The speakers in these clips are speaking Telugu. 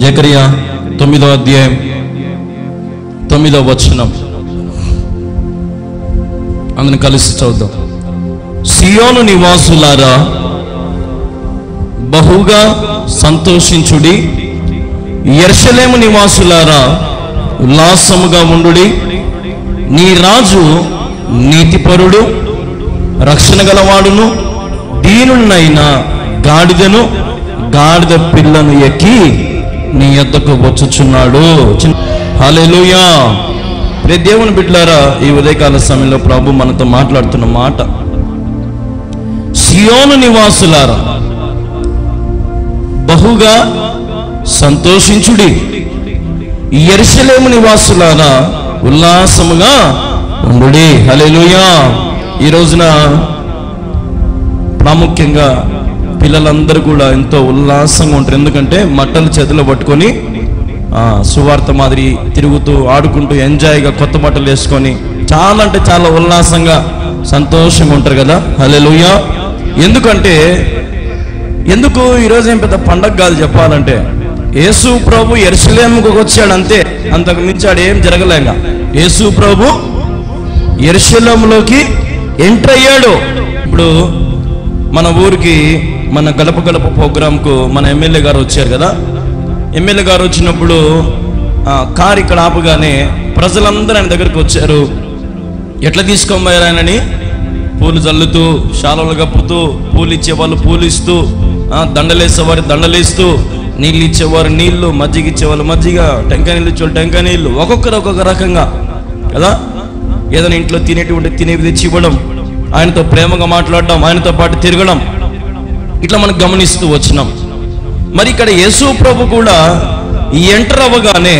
జకరియా 9వ అధ్యాయం 9వ వచనం అందరం కలిసి చదువుదాం. సియోను నివాసులారా బహుగా సంతోషించుడి, యెరూషలేము నివాసులారా ఉల్లాసముగా ఉండుడి. నీ రాజు నీతిపరుడు, రక్షణ గలవాడును, దీనునైన గాడిదను గాడిద పిల్లను ఎక్కి నీ యొద్దకు వచ్చుచున్నాడు. హల్లెలూయా. దేవుని బిడ్డలారా, ఈ ఉదయకాల సమయంలో ప్రభు మనతో మాట్లాడుతున్న మాట, సియోను నివాసులారా బహుగా సంతోషించుడి, యెరూషలేము నివాసులారా ఉల్లాసముగా ఉండుడి. హల్లెలూయా. ఈ రోజున ప్రాముఖ్యంగా పిల్లలందరూ కూడా ఎంతో ఉల్లాసంగా ఉంటారు. ఎందుకంటే మట్టలు చేతిలో పట్టుకొని సువార్త మాదిరి తిరుగుతూ ఆడుకుంటూ ఎంజాయ్గా కొత్త బట్టలు వేసుకొని చాలా అంటే చాలా ఉల్లాసంగా సంతోషంగా ఉంటారు కదా. హల్లెలూయా. ఎందుకు ఈరోజు ఏం పెద్ద పండగ కాదు చెప్పాలంటే, యేసు ప్రభు యెరూషలేముకు వచ్చాడు అంతే, అంతకు మించి ఆడేం జరగలేక. యేసు ప్రభు యెరూషలేములోకి ఎంటర్ అయ్యాడు. ఇప్పుడు మన ఊరికి మన గడప గడప ప్రోగ్రాంకు మన ఎమ్మెల్యే గారు వచ్చారు కదా. ఎమ్మెల్యే గారు వచ్చినప్పుడు కారు ఇక్కడ ఆపగానే ప్రజలందరూ ఆయన దగ్గరికి వచ్చారు. ఎట్లా తీసుకొని ఆయనని పూలు చల్లుతూ, శాలలు కప్పుతూ, పూలు ఇచ్చేవాళ్ళు పూలు ఇస్తూ, దండలేసేవారు దండలేస్తూ, నీళ్ళు ఇచ్చేవారు నీళ్ళు, మజ్జిగ ఇచ్చేవాళ్ళు మజ్జిగ, టెంకాయ నీళ్ళు ఇచ్చేవాళ్ళు టెంకాయ నీళ్ళు, ఒక్కొక్కరు ఒక్కొక్క రకంగా కదా. ఏదైనా ఇంట్లో తినేటువంటి తినేవి తెచ్చి ఇవ్వడం, ఆయనతో ప్రేమగా మాట్లాడడం, ఆయనతో పాటు తిరగడం, ఇట్లా మనం గమనిస్తూ వచ్చినాం. మరి ఇక్కడ యేసు ప్రభు కూడా ఎంటర్ అవ్వగానే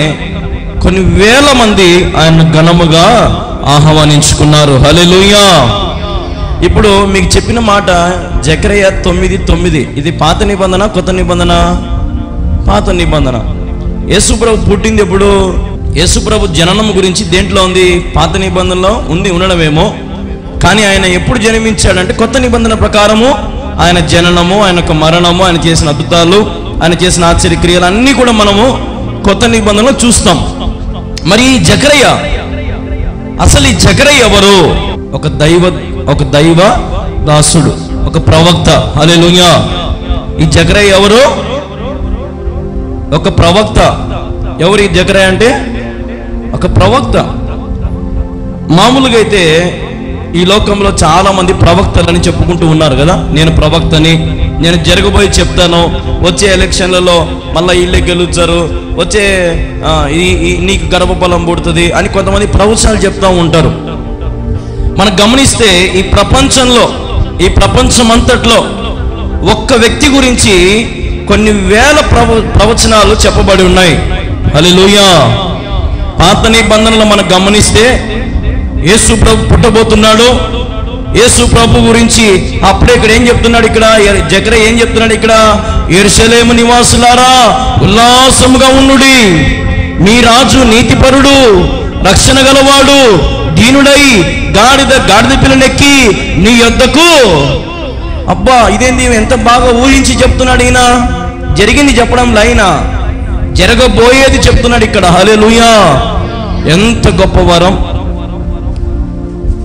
కొన్ని వేల మంది ఆయన ఘనముగా ఆహ్వానించుకున్నారు. హల్లెలూయా. ఇప్పుడు మీకు చెప్పిన మాట జకరియా 9:9. ఇది పాత నిబంధన, కొత్త నిబంధన? పాత నిబంధన. యేసు ప్రభు పుట్టింది ఎప్పుడు? యేసు ప్రభు జననం గురించి దేంట్లో ఉంది? పాత నిబంధనలో ఉండడమేమో, కానీ ఆయన ఎప్పుడు జన్మించాడంటే కొత్త నిబంధన ప్రకారము ఆయన జననము, ఆయన యొక్క మరణము, ఆయన చేసిన అద్భుతాలు, ఆయన చేసిన ఆశ్చర్యక్రియలు అన్నీ కూడా మనము కొత్త నిబంధనలో చూస్తాం. మరి ఈ జకరియా, అసలు ఈ జకరియా ఎవరు? ఒక దైవ దాసుడు, ఒక ప్రవక్త. హల్లెలూయా. ఈ జకరియా ఎవరు? ఒక ప్రవక్త. ఎవరు ఈ జకరియా అంటే? ఒక ప్రవక్త. మామూలుగా అయితే ఈ లోకంలో చాలా మంది ప్రవక్తలని చెప్పుకుంటూ ఉన్నారు కదా. నేను ప్రవక్తని, నేను జరగబోయి చెప్తాను, వచ్చే ఎలక్షన్లలో మళ్ళీ ఇల్లే గెలుస్తారు, వచ్చే నీకు గర్భఫలం పుడుతుంది అని కొంతమంది ప్రవచనాలు చెప్తూ ఉంటారు. మనం గమనిస్తే ఈ ప్రపంచం అంతట్లో ఒక్క వ్యక్తి గురించి కొన్ని వేల ప్రవచనాలు చెప్పబడి ఉన్నాయి. హల్లెలూయా. పాత నిబంధనలు మనం గమనిస్తే యేసు ప్రభు పుట్టబోతున్నాడు. యేసు ప్రభు గురించి అప్పుడే ఇక్కడ ఏం చెప్తున్నాడు? ఇక్కడ జకరియా ఏం చెప్తున్నాడు? ఇక్కడ యెరూషలేము నివాసులారా ఉల్లాసముగా ఉండుడి, మీ రాజు నీతిపరుడు, రక్షణ గలవాడు, దీనుడై గాడిద పిల్లనెక్కి నీ యొద్దకు. అబ్బా, ఇదేంది ఎంత బాగా ఊహించి చెప్తున్నాడు ఈయన. జరిగింది చెప్పడంలో అయినా జరగబోయేది చెప్తున్నాడు ఇక్కడ. హల్లెలూయా. ఎంత గొప్ప వరం.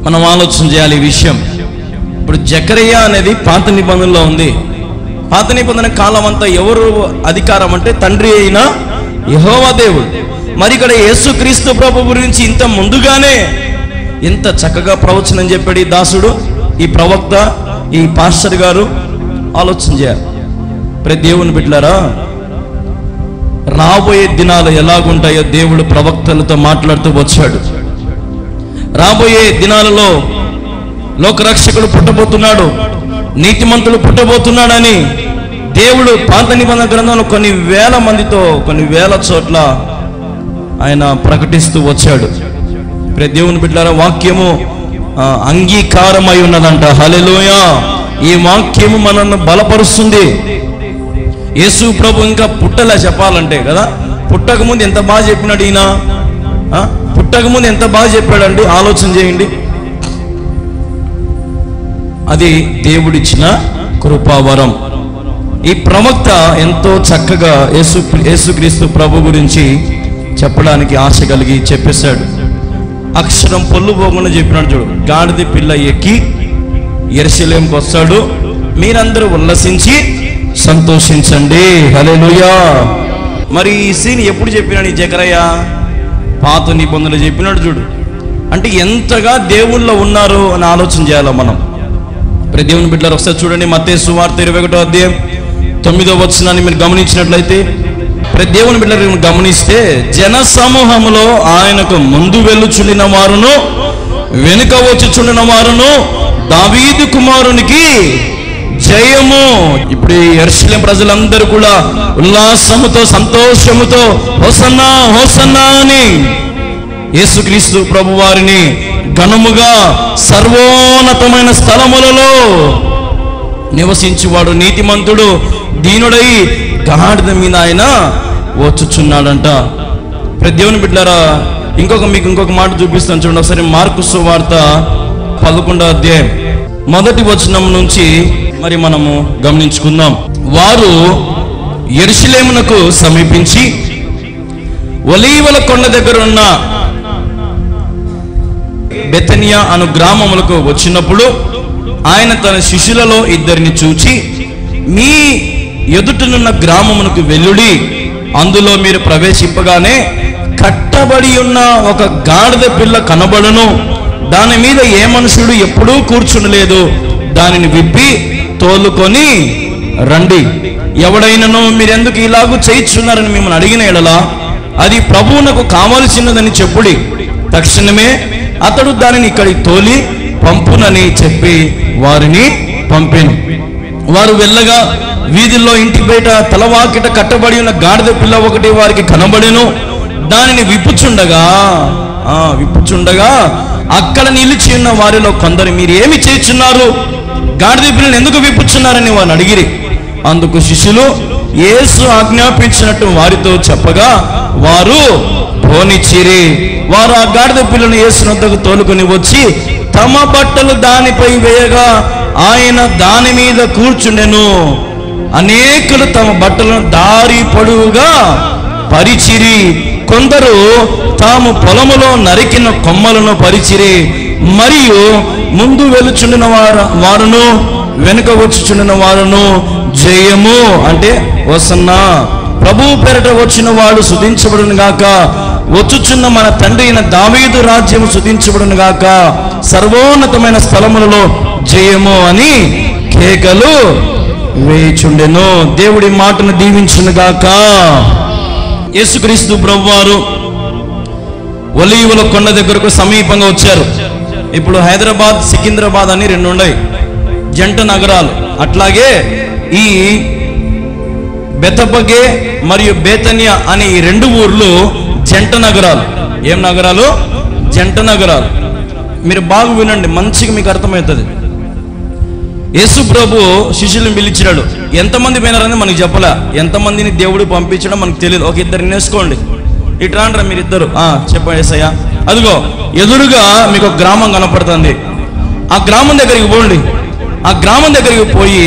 మనం ఆలోచన చేయాలి ఈ విషయం. ఇప్పుడు జకరియా అనేది పాత నిబంధనలో ఉంది. పాత నిబంధన కాలం అంతా ఎవరు అధికారం అంటే తండ్రి అయిన యెహోవా దేవుడు. మరి ఇక్కడ యేసుక్రీస్తు ప్రభు గురించి ఇంత ముందుగానే ఎంత చక్కగా ప్రవచనం చెప్పాడు ఈ దాసుడు, ఈ ప్రవక్త, ఈ పాస్టర్ గారు. ఆలోచన చేయాలి. ప్రతి దేవుని బిడ్డలారా, రాబోయే దినాలు ఎలాగుంటాయో దేవుడు ప్రవక్తలతో మాట్లాడుతూ వచ్చాడు. రాబోయే దినాలలో లోకరక్షకుడు పుట్టబోతున్నాడు, నీతిమంతుడు పుట్టబోతున్నాడని దేవుడు పాత నిబంధన గ్రంథంలో కొన్ని వేల మందితో కొన్ని వేల చోట్ల ఆయన ప్రకటిస్తూ వచ్చాడు. ప్రతి దేవుని బిడ్డలారా, వాక్యము అంగీకారమై ఉన్నదంట. హల్లెలూయా. ఈ వాక్యము మనల్ని బలపరుస్తుంది. యేసు ప్రభు ఇంకా పుట్టలే చెప్పాలంటే కదా. పుట్టక ముందు ఎంత బాగా చెప్పినాడు ఈయన. పుట్టక ముందు ఎంత బాగా చెప్పాడండి. ఆలోచన చేయండి. అది దేవుడిచ్చిన కృపావరం. ఈ ప్రవక్త ఎంతో చక్కగా యేసుక్రీస్తు ప్రభు గురించి చెప్పడానికి ఆశ కలిగి చెప్పేశాడు. అక్షరం పొల్లు పోకుండా చెప్పినాడు. చూడు, గాడిద పిల్ల ఎక్కి యెరూషలేముకు వస్తాడు, మీరందరూ ఉల్లసించి సంతోషించండి. హల్లెలూయా. మరి ఈ సీన్ ఎప్పుడు చెప్పినాడు ఈ జకరయ్య? పాత నిబంధనలు చెప్పినాడు. చూడు, అంటే ఎంతగా దేవుళ్ళో ఉన్నారు అని ఆలోచన చేయాలి మనం. ప్రతి దేవుని బిడ్డలారా ఒకసారి చూడండి, మత్తయి సువార్త 21వ అధ్యాయం 9వ వచనాన్ని మీరు గమనించినట్లయితే, ప్రతి దేవుని బిడ్డలను గమనిస్తే, జన సమూహములో ఆయనకు ముందు వెళ్ళుచుండిన వారును వెనుక వచ్చుచుండిన వారును దావీదు కుమారునికి జయము. ఇప్పుడు ఈ యెరూషలేము ప్రజలందరూ కూడా ఉల్లాసముతో సంతోషముతో హోసన్నా హోసన్నా అని యేసుక్రీస్తు ప్రభు వారిని ఘనముగా సర్వోన్నతమైన స్థలములలో నివసించువాడు నీతిమంతుడు దీనుడై గాడిద మీద ఆయన వచ్చుచున్నాడంట. ప్రతి దేవుని బిడ్డలారా మీకు ఇంకొక మాట చూపిస్తాను చూడండి ఒకసారి. మార్కు సువార్త 11వ అధ్యాయం 1వ వచనం నుంచి మరి మనము గమనించుకుందాం. వారు యెరూషలేమునకు సమీపించి ఒలీవల కొండ దగ్గర ఉన్న బెతనియా అను గ్రామములకు వచ్చినప్పుడు ఆయన తన శిష్యులలో 2 చూచి, మీ ఎదుటనున్న గ్రామమునకు వెళ్ళుడి, అందులో మీరు ప్రవేశింపగానే కట్టబడి ఉన్న ఒక గాడిద పిల్ల కనబడును, దాని మీద ఏ మనుషుడు ఎప్పుడూ కూర్చుండలేదు, దానిని విప్పి తోలుకొని రండి. ఎవడైనను మీరెందుకు ఇలాగూ చేయిచున్నారని మిమ్మల్ని అడిగిన ఎడల అది ప్రభువునకు కావలసినదని చెప్పుడి. తక్షణమే అతడు దానిని ఇక్కడికి తోలి పంపునని చెప్పి వారిని పంపెను. వారు వెళ్ళగా వీధుల్లో ఇంటి బయట తలవాకిట కట్టబడి ఉన్న గాడిద పిల్ల ఒకటి వారికి కనబడెను. దానిని విప్పుచుండగా అక్కడ నిలిచి ఉన్న వారిలో కొందరు, మీరు ఏమి చేస్తున్నారు, గాడిద పిల్లని ఎందుకు విప్పుచున్నారని వారిని అడిగిరి. అందుకు శిష్యులు యేసు ఆజ్ఞాపించినట్టు వారితో చెప్పగా వారు భోనిచ్చిరి. వారు ఆ గాడిద పిల్లను యేసు వద్దకు తోలుకొని వచ్చి తమ బట్టలు దానిపై వేయగా ఆయన దాని మీద కూర్చుండెను. అనేకులు తమ బట్టలను దారి పొడవుగా పరిచిరి. కొందరు తాము పొలములో నరికిన కొమ్మలను పరిచిరి. మరియు ముందు వెలుచుండిన వారును వెనుక వచ్చుచుండిన వారును జయము అంటే హోసన్నా, ప్రభువు పేరట వచ్చిన వాడు స్తుతించబడును గాక, వచ్చుచున్న మన తండ్రి అయిన దావీదు రాజ్యము స్తుతించబడును గాక, సర్వోన్నతమైన స్థలములలో జయము అని కేకలు వేయుచుండెను. దేవుడి మాటను దీవించును గాక. యేసుక్రీస్తు ప్రభువారు ఒలీవల కొండ దగ్గరకు సమీపంగా వచ్చారు. ఇప్పుడు హైదరాబాద్, సికింద్రాబాద్ అని 2 ఉన్నాయి, జంట నగరాలు. అట్లాగే ఈ బెతపగే మరియు బేతనియా అనే ఈ 2 ఊర్లు జంట నగరాలు. ఏం నగరాలు? జంట నగరాలు. మీరు బాగా వినండి, మంచిగా మీకు అర్థమవుతుంది. యేసు ప్రభు శిష్యులను పిలిచినాడు. ఎంతమంది పోయినారని మనకు చెప్పలే, ఎంతమందిని దేవుడు పంపించడం మనకు తెలియదు. ఒక 2 నేర్చుకోండి. ఇట్లా అంటారా మీరిద్దరు? చెప్పండి యేసయ్యా. అదిగో ఎదురుగా మీకు ఒక గ్రామం కనపడుతుంది, ఆ గ్రామం దగ్గరికి పోండి. ఆ గ్రామం దగ్గరికి పోయి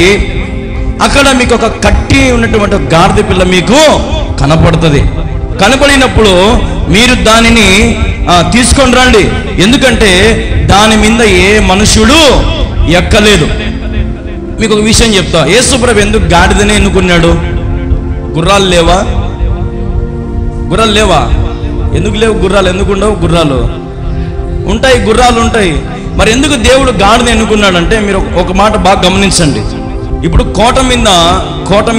అక్కడ మీకు ఒక కట్టి ఉన్నటువంటి గాడిద పిల్ల మీకు కనపడుతుంది. కనపడినప్పుడు మీరు దానిని తీసుకొని రండి, ఎందుకంటే దాని మీద ఏ మనుషుడు ఎక్కలేదు. మీకు ఒక విషయం చెప్తా. యేసు ప్రభు ఎందుకు గాడిదనే ఎన్నుకున్నాడు? గుర్రాలు లేవా? గుర్రాలు లేవా? ఎందుకు లేవు గుర్రాలు? ఎందుకు ఉండవు గుర్రాలు? ఉంటాయి, గుర్రాలు ఉంటాయి. మరి ఎందుకు దేవుడు గాడిద ఎన్నుకున్నాడంటే మీరు ఒక మాట బాగా గమనించండి. ఇప్పుడు కోట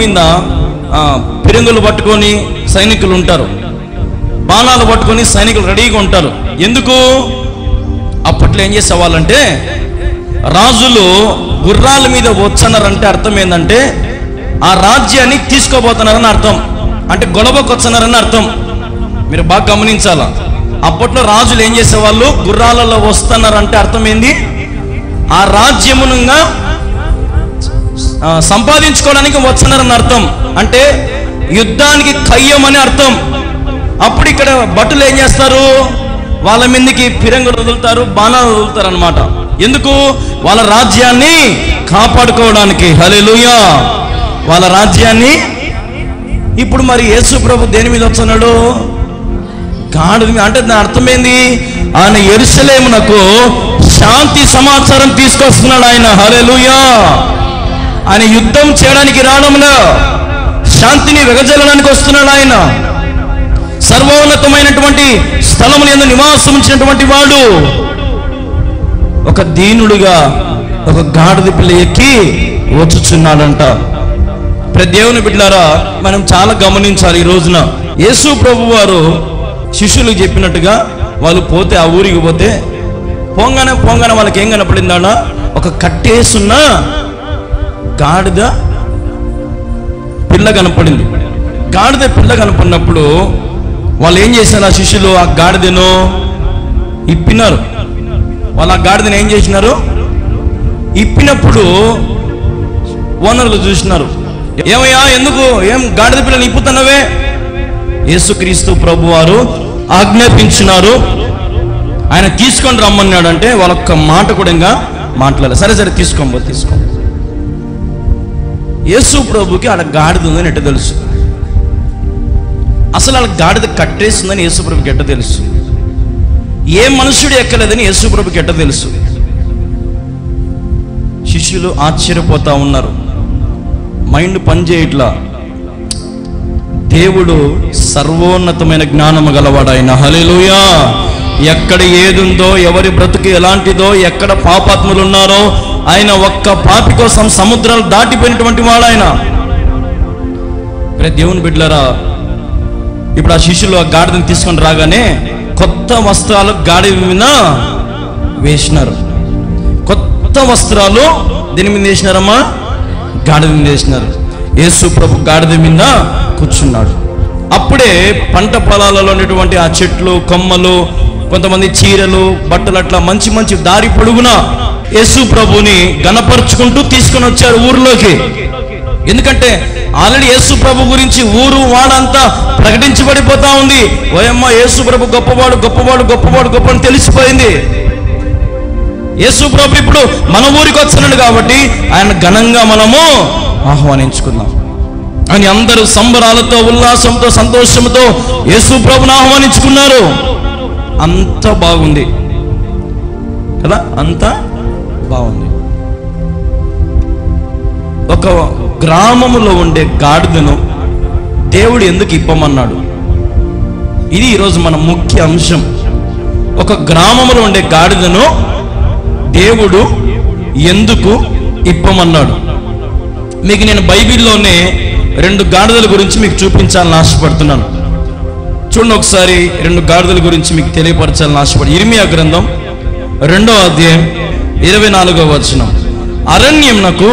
మీద పిరంగులు పట్టుకొని సైనికులు ఉంటారు, బాణాలు పట్టుకొని సైనికులు రెడీగా ఉంటారు. ఎందుకు? అప్పట్లో ఏం చేసేవాళ్ళంటే రాజులు గుర్రాల మీద వచ్చన్నారంటే అర్థం ఏంటంటే ఆ రాజ్యాన్ని తీసుకోబోతున్నారని అర్థం, అంటే గొడవకు వచ్చన్నారని అర్థం. మీరు బాగా గమనించాలా. అప్పట్లో రాజులు ఏం చేసేవాళ్ళు? గుర్రాలలో వస్తున్నారంటే అర్థం ఏంది? ఆ రాజ్యమునంగా సంపాదించుకోవడానికి వచ్చన్నారని అర్థం, అంటే యుద్ధానికి కయ్యమని అర్థం. అప్పుడు ఇక్కడ భటులు ఏం చేస్తారు? వాళ్ళ మీదకి పిరంగులు వదులుతారు, బాణాలు వదులుతారు అన్నమాట. ఎందుకు? వాళ్ళ రాజ్యాన్ని కాపాడుకోవడానికి. హల్లెలూయా. వాళ్ళ రాజ్యాన్ని. ఇప్పుడు మరి యేసు ప్రభు దేని మీద వస్తున్నాడు? గాడిద మీద. అంటే దాని అర్థమైంది, ఆయన యెరూషలేమునకు శాంతి సమాచారం తీసుకొస్తున్నాడు ఆయన. హల్లెలూయా. ఆయన యుద్ధం చేయడానికి రావడంలో శాంతిని వెదజల్లడానికి వస్తున్నాడు ఆయన. సర్వోన్నతమైనటువంటి స్థలముల యందు నివాసం ఉంచినటువంటి వాడు ఒక దీనుడుగా ఒక గాడిద పిల్ల ఎక్కి వచ్చుచున్నాడంట. ప్రతి దేవుని బిడ్డలారా, మనం చాలా గమనించాలి. ఈ రోజున యేసు ప్రభు వారు శిష్యులకు చెప్పినట్టుగా వాళ్ళు పోతే, ఆ ఊరికి పోతే పోంగానే వాళ్ళకి ఏం కనపడిందాడ? ఒక కట్టేసున్న గాడిద పిల్ల కనపడింది. గాడిద పిల్ల కనపడినప్పుడు వాళ్ళు ఏం చేశారు? ఆ శిష్యులు ఆ గాడిదను ఇప్పినారు. వాళ్ళు ఆ గాడిదను ఏం చేసినారు? ఇప్పినప్పుడు ఓనర్లు చూసినారు. ఏమయ్యా, ఎందుకు ఏం గాడిద పిల్లని ఇప్పుతున్నవే? యేసుక్రీస్తు ప్రభు వారు ఆజ్ఞాపించినారు, ఆయన తీసుకొని రమ్మన్నాడు అంటే వాళ్ళొక్క మాట కూడా ఇంకా మాట్లాడాలి. సరే తీసుకో. యేసు ప్రభుకి ఆడ గాడిద ఉందని ఎట్ట తెలుసు? అసలు వాళ్ళ గాడిద కట్టేస్తుందని యేసు ప్రభుకి ఎట్ట తెలుసు? ఏ మనుషుడు ఎక్కలేదని యేసు ప్రభుకి ఎట్ట తెలుసు? శిష్యులు ఆశ్చర్యపోతా ఉన్నారు. మైండ్ పనిచేయట్లా. దేవుడు సర్వోన్నతమైన జ్ఞానము గలవాడు ఆయన. హల్లెలూయా. ఎక్కడ ఏదుందో, ఎవరి బ్రతుకు ఎలాంటిదో, ఎక్కడ పాపాత్ములు ఉన్నారో, ఆయన ఒక్క పాపి కోసం సముద్రాలు దాటిపోయినటువంటి వాడు ఆయన. ప్రతి దేవుని బిడ్డలారా, ఇప్పుడు ఆ శిష్యులు ఆ గాడిదని తీసుకొని రాగానే కొత్త వస్త్రాలు గాడిద మీద వేసినారు. కొత్త వస్త్రాలు దీని మీద వేసినారమ్మా? గాడిద మీద వేసినారు. యేసు ప్రభు గాడిద మీద కూర్చున్నాడు. అప్పుడే పంట పొలాలలో ఉన్నటువంటి ఆ చెట్లు, కొమ్మలు, కొంతమంది చీరలు, బట్టలు, అట్లా మంచి మంచి దారి పొడుగున యేసు ప్రభుని గణపరుచుకుంటూ తీసుకొని వచ్చారు ఊర్లోకి. ఎందుకంటే ఆల్రెడీ యేసు ప్రభు గురించి ఊరు వాడంతా ప్రకటించబడిపోతా ఉంది. ఓయమ్మ, యేసు ప్రభు గొప్పవాడు అని తెలిసిపోయింది. యేసు ప్రభు ఇప్పుడు మన ఊరికి వచ్చినాడు కాబట్టి ఆయన ఘనంగా మనము ఆహ్వానించుకుందాం అని అందరూ సంబరాలతో, ఉల్లాసంతో, సంతోషంతో యేసు ప్రభుని ఆహ్వానించుకున్నారు. అంత బాగుంది కదా, అంత బాగుంది. ఒక గ్రామములో ఉండే గాడిదను దేవుడు ఎందుకు ఇప్పమన్నాడు? ఇది ఈరోజు మన ముఖ్య అంశం. ఒక గ్రామములో ఉండే గాడిదను దేవుడు ఎందుకు ఇప్పమన్నాడు? మీకు నేను బైబిల్లోనే 2 గాడిదల గురించి మీకు చూపించాలని ఆశపడుతున్నాను. చూడండి ఒకసారి, 2 గాడిదల గురించి మీకు తెలియపరచాలని ఆశపడి. ఇర్మియా గ్రంథం 2వ అధ్యాయం 24వ వచనం. అరణ్యమునకు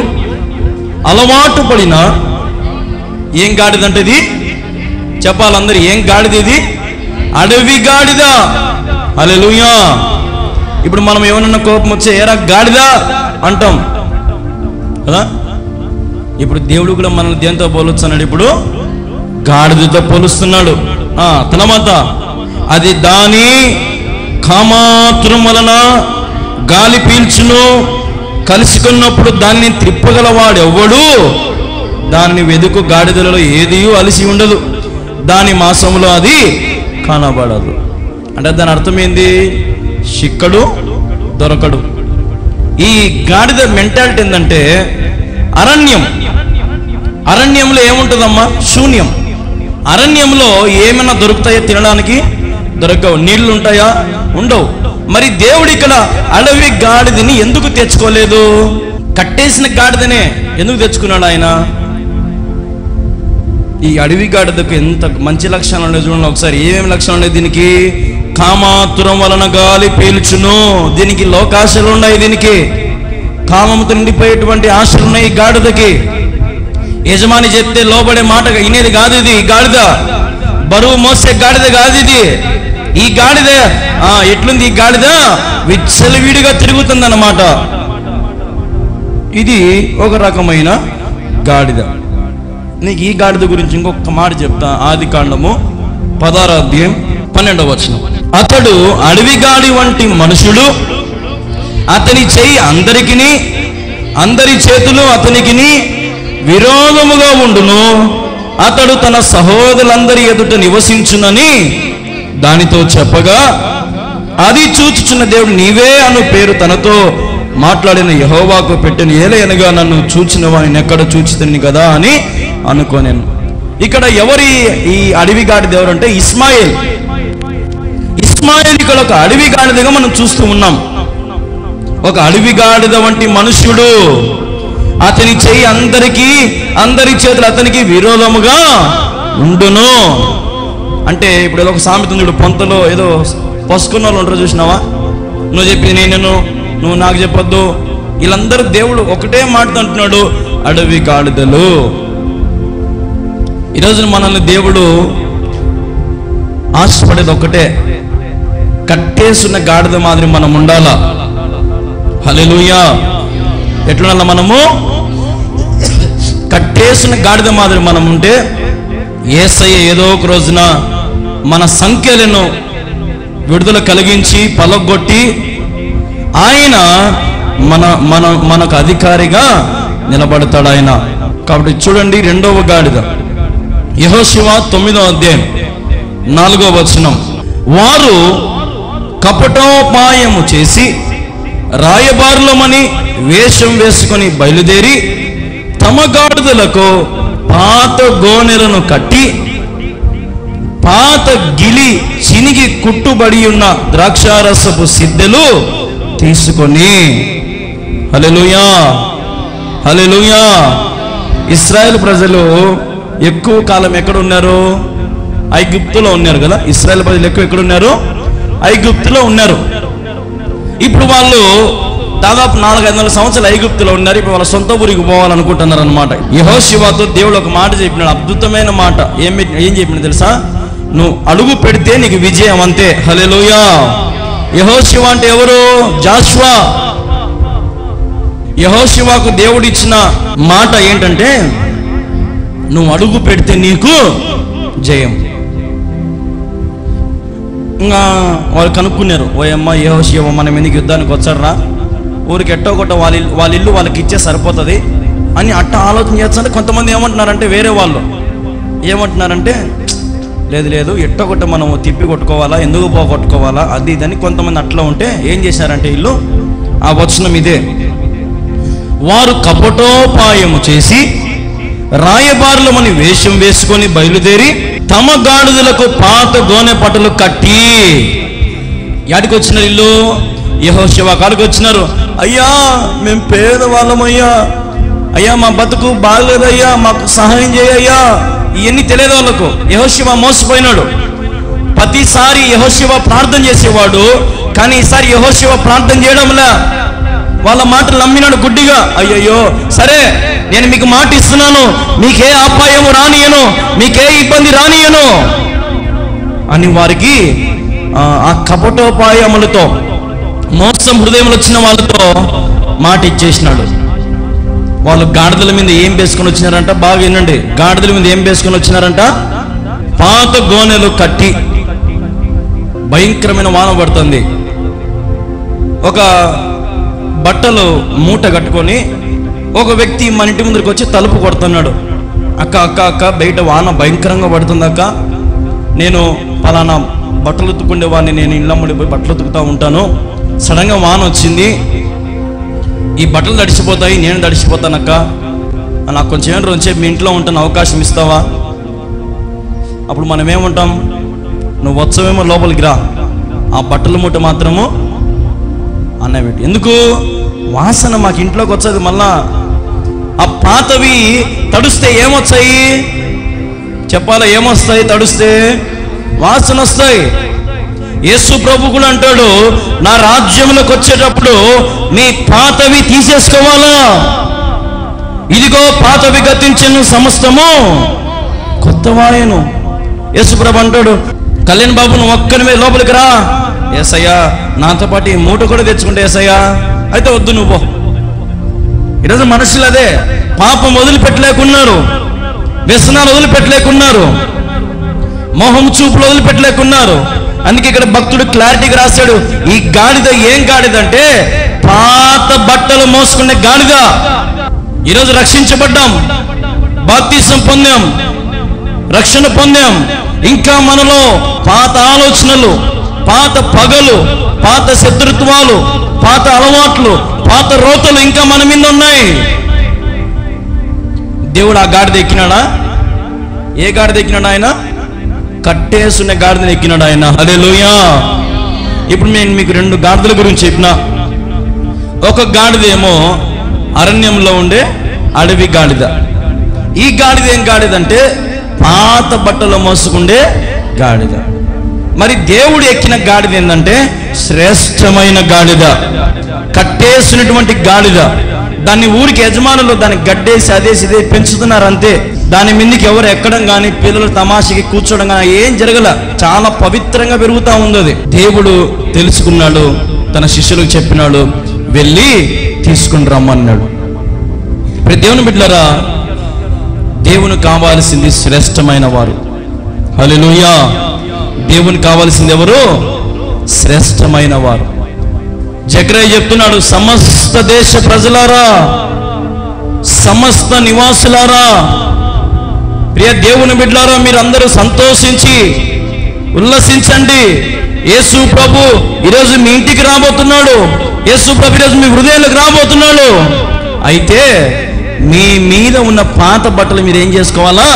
అలవాటు పడిన ఏం గాడిద అంటే ఇది? చెప్పాలందరూ, ఏం గాడిద ఇది? అడవి గాడిద. హల్లెలూయా. ఇప్పుడు మనం ఏమన్నా కోపం వచ్చే ఏరా గాడిద అంటాం కదా. ఇప్పుడు దేవుడు కూడా మనల్ని దేంతో పోలుస్తున్నాడు? ఇప్పుడు గాడిదతో పోలుస్తున్నాడు. తలమత అది దాని కామాతురం వలన గాలి పీల్చును, కలుసుకున్నప్పుడు దాన్ని త్రిప్పగలవాడు ఎవ్వడు. దాన్ని వెదుకు గాడిదలలో ఏది అలసి ఉండదు, దాని మాసంలో అది కానబడదు. అంటే దాని అర్థం ఏంది? చిక్కడు దొరకడు. ఈ గాడిద మెంటాలిటీ ఏంటంటే అరణ్యంలో ఏముంటుందమ్మా? శూన్యం. అరణ్యంలో ఏమైనా దొరుకుతాయో తినడానికి? దొరకవు. నీళ్లు ఉంటాయా? ఉండవు. మరి దేవుడు ఇక్కడ అడవి గాడిదని ఎందుకు తెచ్చుకోలేదు? కట్టేసిన గాడిదనే ఎందుకు తెచ్చుకున్నాడు ఆయన? ఈ అడవి గాడిదకు ఎంత మంచి లక్షణాలు ఉన్నాయి చూడండి ఒకసారి. ఏమేమి లక్షణాలు ఉన్నాయి దీనికి? కామాతురం వలన గాలి పీల్చును. దీనికి లోకాశలు ఉన్నాయి. దీనికి కామముతో నిండిపోయేటువంటి ఆశలు ఉన్నాయి ఈ గాడిదకి. యజమాని చెప్తే లోబడే మాట వినేది కాదు ఇది గాడిద. బరువు మోసే గాడిద కాదు ఇది. ఈ గాడిద ఎట్లుంది? ఈ గాడిద విచ్చలవిడిగా తిరుగుతుంది అన్నమాట. ఇది ఒక రకమైన గాడిద. నీకు ఈ గాడిద గురించి ఇంకొక మాట చెప్తా. ఆదికాండము 16వ అధ్యాయం 12వ వచనం. అతడు అడవి గాడి వంటి మనుషుడు, అతని చెయ్యి అందరికిని, అందరి చేతులు అతనికిని విరోధముగా ఉండును, అతడు తన సహోదరులందరి ఎదుట నివసించునని దానితో చెప్పగా, అది చూచుచున్న దేవుడు నీవే అను పేరు తనతో మాట్లాడిన యెహోవాకు పెట్టిన ఏలయనగా నన్ను చూచిన వాడిని ఎక్కడ చూచితిని కదా అని అనుకోనేను. ఇక్కడ ఎవరి ఈ అడవిగాడి దేవుడు అంటే ఇస్మాయిల్. ఇస్మాయిల్ ఇక్కడ ఒక అడవిగాడిదగా మనం చూస్తూ ఉన్నాం. ఒక అడవిగాడిద వంటి మనుష్యుడు, అతని చెయ్యి అందరి చేతులు అతనికి విరోధముగా ఉండును. అంటే ఇప్పుడు ఏదో ఒక సామెత ఉంది, పొంతలో ఏదో పసుకున్న వాళ్ళు ఉంటారు చూసినావా, నువ్వు చెప్పి నేను నువ్వు నాకు చెప్పొద్దు, వీళ్ళందరూ దేవుడు ఒకటే మాట అంటున్నాడు, అడవి గాడిదలు. ఈరోజు మనల్ని దేవుడు ఆశపడేది ఒకటే, కట్టేసున్న గాడిద మాదిరి మనం ఉండాలా. హల్లెలూయా. ఎట్లుండాలా మనము? కట్టేసిన గాడిద మాదిరి మనం ఉంటే యేసయ్య ఏదో ఒక రోజున మన సంఖ్యలను విడుదల కలిగించి పలగొట్టి ఆయన మనకు అధికారిగా నిలబడతాడు ఆయన. కాబట్టి చూడండి, 2వ గాడిద యెహోషువ 9వ అధ్యాయం 4వ వచనం. వారు కపటోపాయము చేసి రాయబారులమని వేషం వేసుకొని బయలుదేరి తమ గాడిదలకు పాత గోనెలను కట్టి పాత గిలి చినిగి కుట్టుబడి ఉన్న ద్రాక్షారసపు సిద్ధెలు తీసుకొని, హల్లెలూయా హల్లెలూయా. ఇశ్రాయేల్ ప్రజలు ఎక్కువ కాలం ఎక్కడ ఉన్నారు? ఐగుప్తులో ఉన్నారు కదా. ఇశ్రాయేల్ ప్రజలు ఎక్కడ ఉన్నారు? ఐగుప్తులో ఉన్నారు. ఇప్పుడు వాళ్ళు దాదాపు 400-500 సంవత్సరాలు ఐగుప్తులో ఉన్నారు. ఇప్పుడు వాళ్ళ సొంత ఊరికి పోవాలనుకుంటున్నారు అనమాట. యెహోషువతో దేవుడు ఒక మాట చెప్పినాడు, అద్భుతమైన మాట. ఏం చెప్పినా తెలుసా? నువ్వు అడుగు పెడితే నీకు విజయం, అంతే. హల్లెలూయా. యెహోషువ అంటే ఎవరు? జాషువా. యెహోషువకు దేవుడు ఇచ్చిన మాట ఏంటంటే, నువ్వు అడుగు పెడితే నీకు జయం. ఇంకా వాళ్ళు కనుక్కున్నారు, ఓయమ్మ యెహోషువ మనం ఎందుకు యుద్ధానికి వచ్చారా, ఊరికి ఎట్టో కొట్ట వాళ్ళ ఇల్లు వాళ్ళకి ఇచ్చే సరిపోతుంది అని అట్ట ఆలోచన చేస్తుంటే కొంతమంది ఏమంటున్నారంటే, వేరే వాళ్ళు ఏమంటున్నారంటే, లేదు ఎట్టో కొట్ట మనం తిప్పి కొట్టుకోవాలా, ఎందుకు పోగొట్టుకోవాలా, అది ఇదని కొంతమంది అట్లా ఉంటే ఏం చేశారంటే వీళ్ళు, ఆ వచనం ఇదే, వారు కపటోపాయము చేసి రాయబారులమని వేషం వేసుకొని బయలుదేరి తమ గాడిదలకు పాత గోనె పట్టలు కట్టి యాడికి వచ్చినారు? ఇల్లు యెహోషువ కాడికి వచ్చినారు. అయ్యా మేము పేదవాళ్ళమయ్యా, అయ్యా మా బతుకు బాగలేదయ్యా, మాకు సహాయం చేయయ్యా. ఇవన్నీ తెలియదు వాళ్ళకు. యెహోషువ మోసపోయినాడు. ప్రతిసారి యెహోషువ ప్రార్థన చేసేవాడు, కానీ ఈసారి యెహోషువ ప్రార్థన చేయడంలా వాళ్ళ మాటలు నమ్మినాడు గుడ్డిగా. అయ్యయ్యో సరే, నేను మీకు మాట ఇస్తున్నాను, మీకే అపాయము రానియను, మీకే ఇబ్బంది రానియను అని వారికి ఆ కపటోపాయములతో మోసం హృదయంలో వచ్చిన వాళ్ళతో మాట ఇచ్చేసినాడు. వాళ్ళు గాడిదల మీద ఏం వేసుకొని వచ్చినారంట? బాగా వినండి. గాడిదల మీద ఏం వేసుకొని వచ్చినారంట? పాత గోనెలు కట్టి. భయంకరమైన వాన పడుతుంది. ఒక బట్టలు మూట కట్టుకొని ఒక వ్యక్తి మన ఇంటి ముందుకు వచ్చి తలుపు కొడుతున్నాడు. అక్క బయట వాన భయంకరంగా పడుతుంది అక్క, నేను పలానా బట్టలు ఉతుకుండేవాడిని, నేను ఇళ్ళమ్మడి పోయి బట్టలు ఉతుకుతూ ఉంటాను, సడన్గా వాన వచ్చింది, ఈ బట్టలు తడిసిపోతాయి, నేను తడిసిపోతానక్క, నాకు కొంచెం ఏం రోజు మీ ఇంట్లో ఉంటాను, అవకాశం ఇస్తావా? అప్పుడు మనం ఏమంటాం? నువ్వు వచ్చవేమో లోపలికి రా, ఆ బట్టల మూట మాత్రము అన్నబెట్టి. ఎందుకు? వాసన మాకు ఇంట్లోకి వచ్చేది. మళ్ళా ఆ పాతవి తడుస్తే ఏమొచ్చాయి చెప్పాలా? ఏమొస్తాయి? తడుస్తే వాసన వస్తాయి. యేసు ప్రభు కూడా అంటాడు, నా రాజ్యంలోకి వచ్చేటప్పుడు నీ పాతవి తీసేసుకోవాలా, ఇదిగో పాతవి గతించెను, సమస్తము కొత్తవాయను. యేసు ప్రభు అంటాడు, కళ్యాణ్ బాబు నువ్వు ఒక్కనివే లోపలికి రా. యేసయ్యా నాతో పాటు ఈ మూట కూడా తెచ్చుకుంటే, యేసయ్యా అయితే వద్దు నువ్వు. ఈరోజు మనుషులు అదే, పాపం వదిలిపెట్టలేకున్నారు, వ్యసనాలు వదిలిపెట్టలేకున్నారు, మోహం చూపులు వదిలిపెట్టలేకున్నారు. అందుకే ఇక్కడ భక్తుడు క్లారిటీగా రాశాడు, ఈ గాడిద ఏం గాడిద అంటే పాత బట్టలు మోసుకునే గాడిద. ఈరోజు రక్షించబడ్డాం, బాప్తిసం పొందాం, రక్షణ పొందాం. ఇంకా మనలో పాత ఆలోచనలు, పాత పగలు, పాత శత్రుత్వాలు, పాత అలవాట్లు, పాత రోతలు ఇంకా మన మీద ఉన్నాయి. దేవుడు ఆ గాడిద ఎక్కినాడా? ఏ గాడిద ఎక్కినాడు ఆయన? కట్టేసున్న గాడిదని ఎక్కినాడు ఆయన. హల్లెలూయా. ఇప్పుడు నేను మీకు 2 గాడిదల గురించి చెప్పిన. ఒక గాడిదేమో అరణ్యంలో ఉండే అడవి గాడిద. ఈ గాడిద ఏం గాడిద అంటే పాత బట్టలు మోసుకుండే గాడిద. మరి దేవుడు ఎక్కిన గాడిద ఏంటంటే శ్రేష్టమైన గాడిద, కట్టేసినటువంటి గాడిద. దాన్ని ఊరికి యజమానులు దాన్ని గడ్డేసి అదేసి ఇదే పెంచుతున్నారు అంతే. దాని మీదకి ఎవరు ఎక్కడం కానీ, పిల్లలు తమాషకి కూర్చోడం కానీ ఏం జరగల. చాలా పవిత్రంగా పెరుగుతూ ఉంది అది. దేవుడు తెలుసుకున్నాడు, తన శిష్యులకు చెప్పినాడు, వెళ్ళి తీసుకుని రమ్మన్నాడు. ఇప్పుడు దేవుని బిడ్డలారా, దేవుని కావాల్సింది శ్రేష్టమైన వారు. హల్లెలూయా. దేవుని కావాల్సింది ఎవరు? శ్రేష్టమైన వారు. జకరియా చెప్తున్నాడు, సమస్త దేశ ప్రజలారా, సమస్త నివాసులారా, ప్రియ దేవుని బిడ్డలారా, మీరందరూ సంతోషించి ఉల్లసించండి. యేసు ప్రభు ఈరోజు మీ ఇంటికి రాబోతున్నాడు. యేసు ప్రభు ఈరోజు మీ హృదయాలకు రాబోతున్నాడు. అయితే మీ మీద ఉన్న పాత బట్టలు మీరు ఏం చేసుకోవాలా?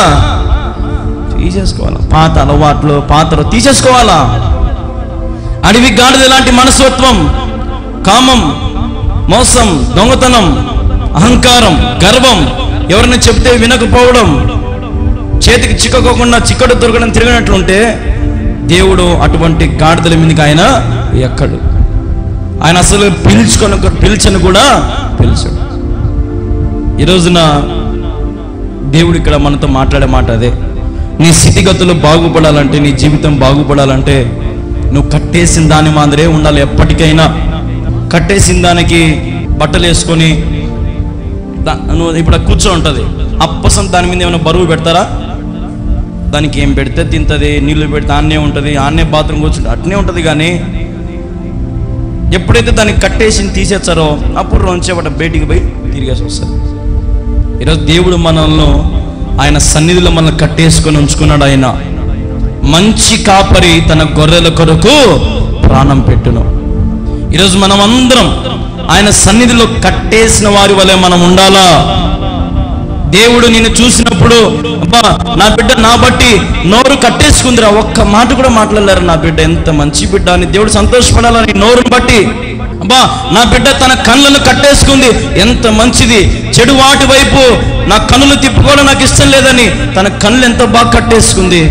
తీసేసుకోవాలా. పాత అలవాట్లు, పాతలు తీసేసుకోవాలా. అడవి గాడిద లాంటి మనస్తత్వం, కామం, మోసం, దొంగతనం, అహంకారం, గర్వం, ఎవరైనా చెప్తే వినకపోవడం, చేతికి చిక్కకోకుండా చిక్కడు దొరకడం తిరగనట్లుంటే దేవుడు అటువంటి గాడిదల మీదకి ఆయన ఎక్కడు. ఆయన అసలు పిలిచను కూడా పిలిచాడు. ఈ రోజున దేవుడు ఇక్కడ మనతో మాట్లాడే మాట అదే. నీ స్థితిగతులు బాగుపడాలంటే, నీ జీవితం బాగుపడాలంటే నువ్వు కట్టేసిన దాని మాదిరే ఉండాలి. ఎప్పటికైనా కట్టేసిన దానికి బట్టలు వేసుకొని నువ్వు ఇప్పుడు కూర్చో ఉంటుంది. అప్పసం దాని మీద ఏమైనా బరువు పెడతారా? దానికి ఏం పెడితే తింటుంది, నీళ్లు పెడితే ఆన్నే ఉంటుంది, ఆన్నే బాత్రూమ్ కూర్చుంటే అట్నే ఉంటుంది. కానీ ఎప్పుడైతే దానికి కట్టేసి తీసేస్తారో అప్పుడు రోజు బయటికి పోయి తిరిగేసి వస్తారు. ఈరోజు దేవుడు మనల్ని ఆయన సన్నిధిలో మనల్ని కట్టేసుకొని ఉంచుకున్నాడు. ఆయన మంచి కాపరి తన గొర్రెల కొరకు ప్రాణం పెట్టును. ఈరోజు మనం అందరం ఆయన సన్నిధిలో కట్టేసిన వారి వలె మనం ఉండాలా. దేవుడు నిన్ను చూసినప్పుడు, అబ్బా నా బిడ్డ నా బట్టి నోరు కట్టేసుకుందిరా, ఒక్క మాట కూడా మాట్లాడలేరు, నా బిడ్డ ఎంత మంచి బిడ్డ అని దేవుడు సంతోషపడాలని నోరుని బట్టి. అబ్బా నా బిడ్డ తన కళ్ళను కట్టేసుకుంది, ఎంత మంచిది. చెడు వాటి వైపు నా కన్నులు తిప్పుకోవడం నాకు ఇష్టం లేదని తన కళ్ళు ఎంత బాగా కట్టేసుకుంది.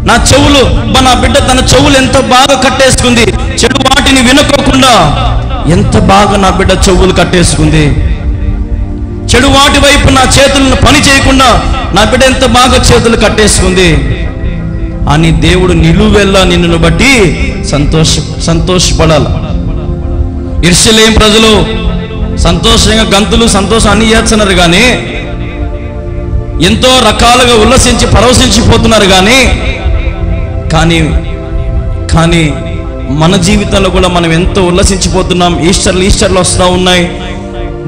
నా చెవులు, నా బిడ్డ తన చెవులు ఎంత బాగా కట్టేసుకుంది. చెడు వాటిని వినుకోకుండా ఎంత బాగా నా బిడ్డ చెవులు కట్టేసుకుంది. చెడు వాటి వైపు నా చేతులను పని చేయకుండా నా బిడ్డ ఎంత బాగా చేతులు కట్టేసుకుంది అని దేవుడు నిలువెల్లా నిన్ను బట్టి సంతోషపడాలి. యెరూషలేము ప్రజలు సంతోషంగా గంతులు సంతోషం అన్ని చేస్తున్నారు, కానీ ఎంతో రకాలుగా ఉల్లసించి పరవశించిపోతున్నారు. కానీ మన జీవితంలో కూడా మనం ఎంతో ఉల్లసించిపోతున్నాం. ఈస్టర్లు వస్తూ ఉన్నాయి,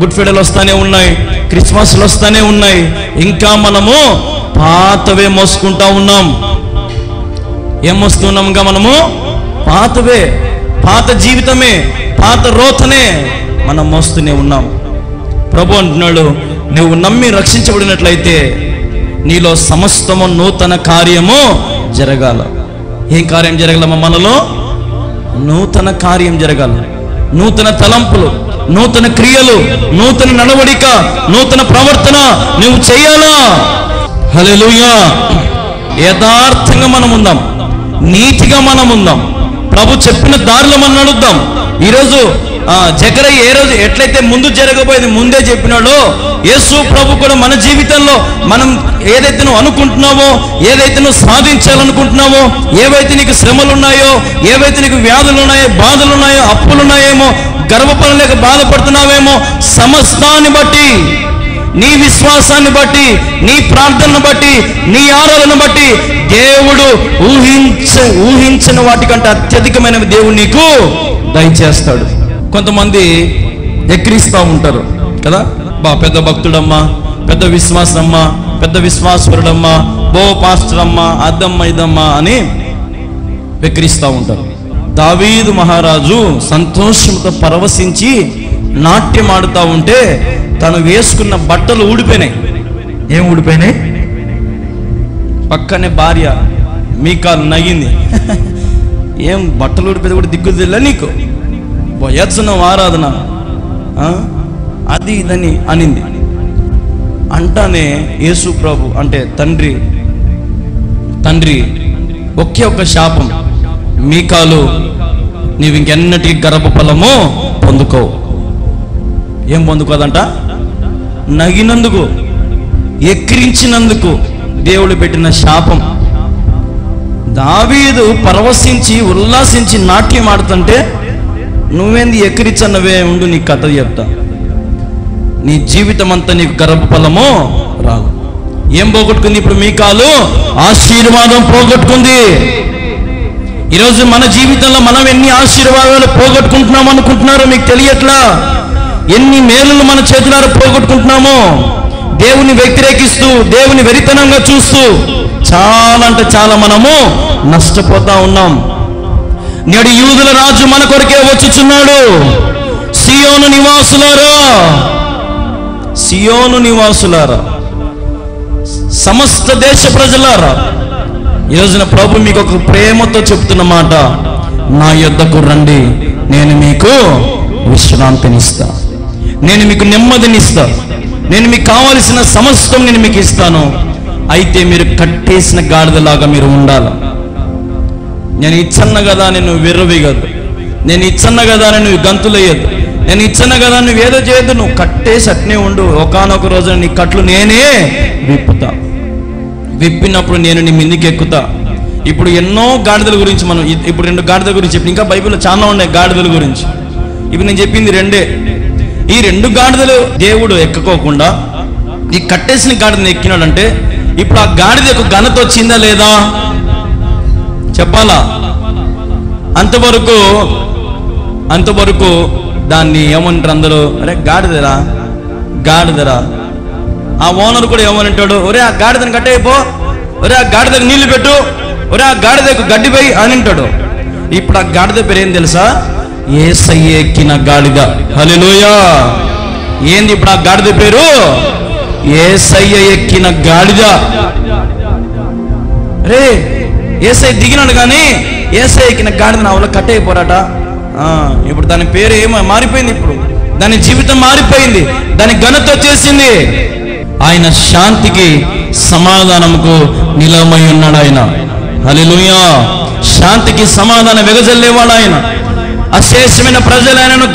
గుడ్ ఫ్రైడేలు వస్తూనే ఉన్నాయి, క్రిస్మస్లు వస్తూనే ఉన్నాయి. ఇంకా మనము పాతవే మోసుకుంటా ఉన్నాం. ఏం మోస్తున్నాం? ఇంకా మనము పాతవే, పాత జీవితమే, పాత రోతనే మనం మోస్తూనే ఉన్నాం. ప్రభు అంటున్నాడు, నువ్వు నమ్మి రక్షించబడినట్లయితే నీలో సమస్తము నూతన కార్యము జరగాల. ఏం కార్యం జరగాలమ్మా? మనలో నూతన కార్యం జరగాలి. నూతన తలంపులు, నూతన క్రియలు, నూతన నడవడిక, నూతన ప్రవర్తన నువ్వు చేయాలా. హల్లెలూయా. యథార్థంగా మనం ఉందాం, నీతిగా మనం ఉందాం, ప్రభు చెప్పిన దారిలో మనం నడుద్దాం. ఈరోజు జకరయ్య ఏ రోజు ఎట్లయితే ముందు జరగబోయేది ముందే చెప్పినాడో, యేసు ప్రభు కూడా మన జీవితంలో మనం ఏదైతే నువ్వు అనుకుంటున్నావో, ఏదైతే నువ్వు సాధించాలనుకుంటున్నావో, ఏవైతే నీకు శ్రమలు ఉన్నాయో, ఏవైతే నీకు వ్యాధులు ఉన్నాయో, బాధలు ఉన్నాయో, అప్పులు ఉన్నాయేమో, గర్భఫలం లేక బాధపడుతున్నావేమో, సమస్తాన్ని బట్టి, నీ విశ్వాసాన్ని బట్టి, నీ ప్రార్థనను బట్టి, నీ ఆరాధనను బట్టి దేవుడు ఊహించిన వాటికంటే అత్యధికమైన దేవుడు నీకు దయచేస్తాడు. కొంతమంది ఎక్కిరిస్తూ ఉంటారు కదా, పెద్ద భక్తుడమ్మా, పెద్ద విశ్వాసమ్మా, పెద్ద విశ్వాసపరుడమ్మా, పాస్టర్ అమ్మా, అద్దమ్మ ఇదమ్మా అని వెక్కిరిస్తూ ఉంటారు. దావీదు మహారాజు సంతోషంతో పరవశించి నాట్యం ఆడుతూ ఉంటే తను వేసుకున్న బట్టలు ఊడిపోయినాయి. ఏం ఊడిపోయినాయి? పక్కనే భార్య మీకాలు నగింది. ఏం బట్టలు ఊడిపోతే కూడా దిక్కు తెల్ల నీకు, పోయచ్చున్నావు ఆరాధన అది ఇదని అనింది. అంటానే యేసు ప్రభు అంటే తండ్రి ఒకే ఒక్క శాపం, మీకాలు నీవు ఇంకెన్నటికి గర్భఫలము పొందుకో. ఏం పొందుకోదంట? నగినందుకు, ఎక్కిరించినందుకు దేవుడు పెట్టిన శాపం. దావీదు పరవశించి ఉల్లాసించి నాట్యం ఆడుతుంటే నువ్వేంది ఎక్కిరించన్నవే, ఉండు నీ కథ చెప్తా. నీ జీవితం అంతా నీకు గర్భఫలము రాదు. ఏం పోగొట్టుకుంది ఇప్పుడు? మీకాలు ఆశీర్వాదం పోగొట్టుకుంది. ఈరోజు మన జీవితంలో మనం ఎన్ని ఆశీర్వాదాలు పోగొట్టుకుంటున్నాము అనుకుంటున్నారో మీకు తెలియట్లా. ఎన్ని మేలులు మన చేతులారా పోగొట్టుకుంటున్నామో, దేవుని వ్యతిరేకిస్తూ, దేవుని వెరితనంగా చూస్తూ చాలా అంటే చాలా మనము నష్టపోతా ఉన్నాం. నేడు యూదుల రాజు మన కొరకే వచ్చుచున్నాడు. సియోను నివాసులారా, సియోను నివాసులారా, సమస్త దేశ ప్రజలారా, ఈరోజున ప్రభు మీకు ఒక ప్రేమతో చెప్తున్న మాట, నా యొద్దకు రండి, నేను మీకు విశ్రాంతినిస్తా, నేను మీకు నెమ్మదినిస్తా, నేను మీకు కావలసిన సమస్తం నేను మీకు ఇస్తాను. అయితే మీరు కట్టేసిన గాడిదలాగా మీరు ఉండాలి. నేను ఇచ్చన్న కదా నేను విర్రవీయద్దు, నేను ఇచ్చన్న కదా నువ్వు గంతులేయద్దు, నేను ఇచ్చన్న కదా నువ్వు ఏదో చేయొద్దు, నువ్వు కట్టేసి అట్నే ఉండు. ఒకానొక రోజున నీ కట్లు నేనే విప్పుతా, విప్పినప్పుడు నేను నీ మీదికి ఎక్కుతా. ఇప్పుడు ఎన్నో గాడిదల గురించి మనం ఇప్పుడు 2 గాడిదల గురించి చెప్పి, ఇంకా బైబిల్లో చాలా ఉన్నాయి గాడిదల గురించి. ఇప్పుడు నేను చెప్పింది 2. ఈ 2 గాడిదలు దేవుడు ఎక్కకోకుండా ఈ కట్టేసిన గాడిదని ఎక్కినాడంటే ఇప్పుడు ఆ గాడిద యొక్క ఘనత వచ్చిందా లేదా చెప్పాలా? అంతవరకు దాన్ని ఏమంటారు అందరూ, అరే గాడిదరా గాడిదరా. ఆ ఓనర్ కూడా ఏమనంటాడు, ఒరే ఆ గాడిదని కట్టేయపో, ఒరే ఆ గాడిదకు నీళ్లు పెట్టు, ఒరే ఆ గాడిదకు గడ్డిపై అని అంటాడు. ఇప్పుడు ఆ గాడిద పేరు ఏం తెలుసా? యేసయ్య ఎక్కిన గాడిద. హల్లెలూయా. ఏంది ఇప్పుడు ఆ గాడిద పేరు? యేసయ్య ఎక్కిన గాడిద. రే యేసయ్య దిగినాడు కానీ యేసయ్య ఎక్కిన గాడిద నా వల్ల కట్టయిపోరాట. ఇప్పుడు దాని పేరు ఏమో మారిపోయింది, ఇప్పుడు దాని జీవితం మారిపోయింది, దాని ఘనత వచ్చేసింది. ఆయన శాంతికి సమాధానముకు నిలవమై ఉన్నాడు ఆయన. హల్లెలూయా. శాంతికి సమాధానం వెగజల్లేవాడు ఆయన. అశేషమైన ప్రజలు ఆయనను